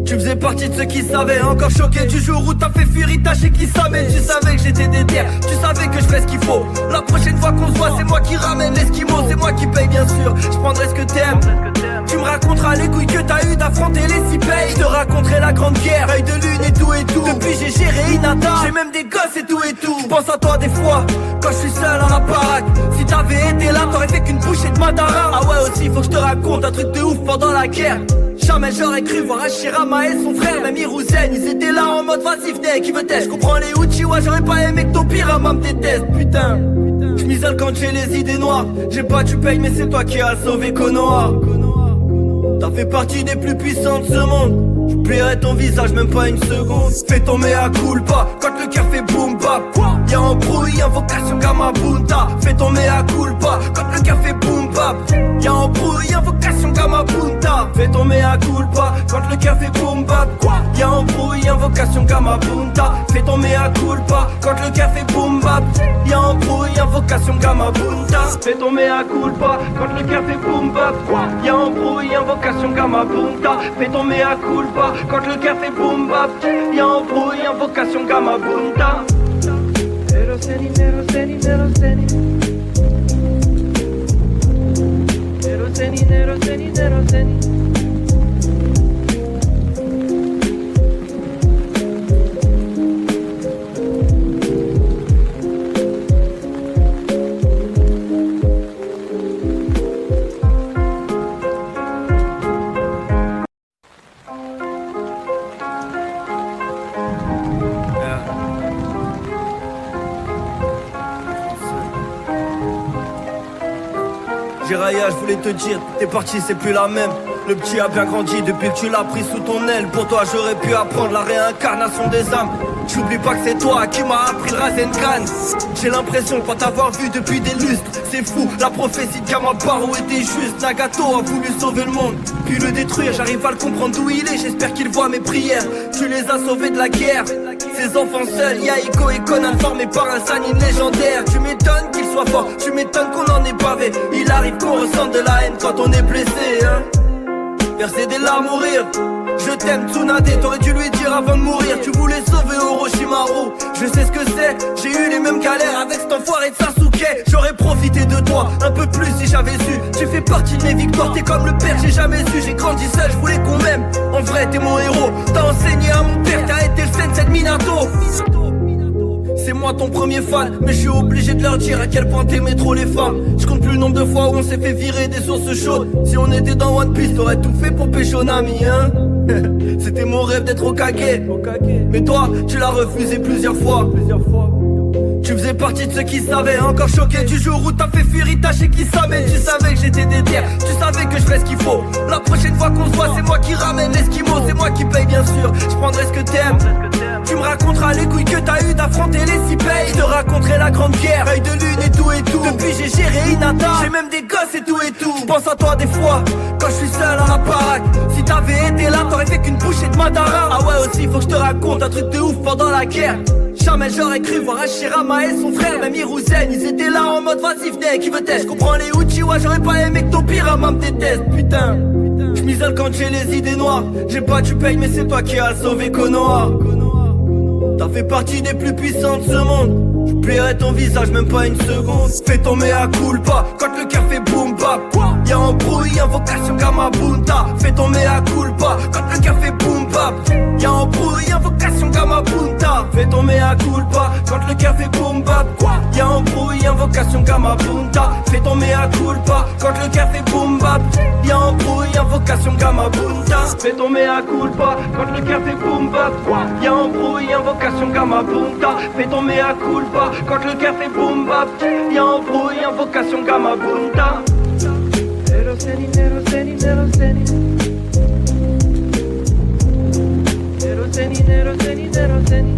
Tu faisais partie de ceux qui savaient, encore choqué du jour où t'as fait fuir Itachi qui savait. Tu savais que j'étais déter, tu savais que je fais ce qu'il faut. La prochaine fois qu'on se voit, c'est moi qui ramène l'esquimau. C'est moi qui paye bien sûr, je prendrai ce que t'aimes. Tu me raconteras les couilles que t'as eu d'affronter les six pays. Je te raconterai la grande guerre, œil de lune et tout et tout. Depuis j'ai géré Hinata, j'ai même des gosses et tout et tout. Je pense à toi des fois, quand je suis seul en la baraque. Si t'avais été là, t'aurais fait qu'une bouchée de Madara. Ah ouais aussi, faut que je te raconte un truc de ouf pendant la guerre. Jamais j'aurais cru voir Hashirama et son frère, même Hiruzen. Ils étaient là en mode vas-y venez, qui veut t'aider. Je comprends les Uchiwa, j'aurais pas aimé que ton Pirama me déteste, putain. Je m'isole quand j'ai les idées noires. J'ai pas tu payes mais c'est toi qui as sauvé Konoha. T'as fait partie des plus puissants de ce monde. J'oublierai ton visage même pas une seconde. Fais ton mea culpa quand le cœur fait boom bap. Y'a embrouille, invocation Gamabunta. Fais ton mea culpa quand le cœur fait boom bap. Y'a embrouille, invocation Gamabunta. Fais ton mea culpa quand le cœur fait boom bap. Y'a embrouille, invocation Gamabunta. Fais ton mea culpa quand le cœur fait boom bap. Y'a embrouille, invocation Gamabunta. Fais ton mea culpa quand le cœur fait boom bap. Y'a embrouille, invocation Gamabunta. Fais ton mea culpa quand le cœur fait boom bap. Y'a embrouille, invocation Gamabunta. Neroseni, neroseni, neroseni. Neroseni, neroseni, neroseni. Jiraya, je voulais te dire, t'es parti, c'est plus la même. Le petit a bien grandi depuis que tu l'as pris sous ton aile. Pour toi j'aurais pu apprendre la réincarnation des âmes. J'oublie pas que c'est toi qui m'as appris le Rasengan. J'ai l'impression de pas t'avoir vu depuis des lustres. C'est fou, la prophétie de Kamabaru était juste. Nagato a voulu sauver le monde, puis le détruire. J'arrive à le comprendre d'où il est, j'espère qu'il voit mes prières. Tu les as sauvés de la guerre, ces enfants seuls. Yaiko et Conan formés par un Sannin légendaire. Tu m'étonnes qu'il soit fort, tu m'étonnes qu'on en ait bavé. Il arrive qu'on ressente de la haine quand on est blessé, hein. Verser des larmes ou rire. Je t'aime Tsunade, t'aurais dû lui dire avant de mourir. Tu voulais sauver Orochimaru, je sais ce que c'est. J'ai eu les mêmes galères avec cet enfoiré de Sasuke. J'aurais profité de toi un peu plus si j'avais su. Tu fais partie de mes victoires, t'es comme le père, j'ai jamais su. J'ai grandi seul, je voulais qu'on m'aime. En vrai t'es mon héros, t'as enseigné à mon père, t'as été le sensei de Minato. C'est moi ton premier fan, mais je suis obligé de leur dire à quel point t'aimais trop les femmes. Je compte plus le nombre de fois où on s'est fait virer des sources chaudes. Si on était dans One Piece, t'aurais tout fait pour pécho Nami, hein. C'était mon rêve d'être Hokage. Mais toi, tu l'as refusé plusieurs fois. Tu faisais partie de ceux qui savaient, encore choqué du jour où t'as fait fuir Itachi qui savait. Tu savais que j'étais déter, tu savais que je fais ce qu'il faut. La prochaine fois qu'on se voit, c'est moi qui ramène l'esquimau. C'est moi qui paye bien sûr, je prendrai ce que t'aimes. Tu me raconteras les couilles que t'as eu d'affronter les six pays. Je te raconterai la grande guerre, œil de lune et tout et tout. Depuis j'ai géré Hinata, j'ai même des gosses et tout et tout. Je pense à toi des fois, quand je suis seul en la baraque. Si t'avais été là, t'aurais fait qu'une bouchée de Madara. Ah ouais aussi, faut que je te raconte un truc de ouf pendant la guerre. Jamais j'aurais cru voir Hashirama et son frère, même Hiruzen. Ils étaient là en mode vas-y venez, qui veut t'aider. Je comprends les Uchiwa, j'aurais pas aimé que ton Pirama me déteste, putain. Je m'isole quand j'ai les idées noires. J'ai pas tu payes mais c'est toi qui as sauvé Konoha. T'as fait partie des plus puissants de ce monde. J'oublierai ton visage même pas une seconde. Fais ton mea culpa quand le cœur fait boom bap. Y'a embrouille, invocation gamabunta. Fais ton mea culpa quand le cœur fait boom bap. Y'a embrouille, invocation gamabunta. Fais ton mea culpa quand le cœur fait boom bap. Y'a embrouille, invocation gamabunta. Fais ton mea culpa quand le cœur fait boom bap. Y'a embrouille, invocation gamabunta. Fais ton mea culpa quand le cœur fait boom bap. Y'a embrouille, invocation gamabunta. Fais ton mea culpa quand le cœur fait boom bap. Y'a embrouille, invocation gamabunta. Neroseni, neroseni, neroseni. Neroseni, neroseni, neroseni.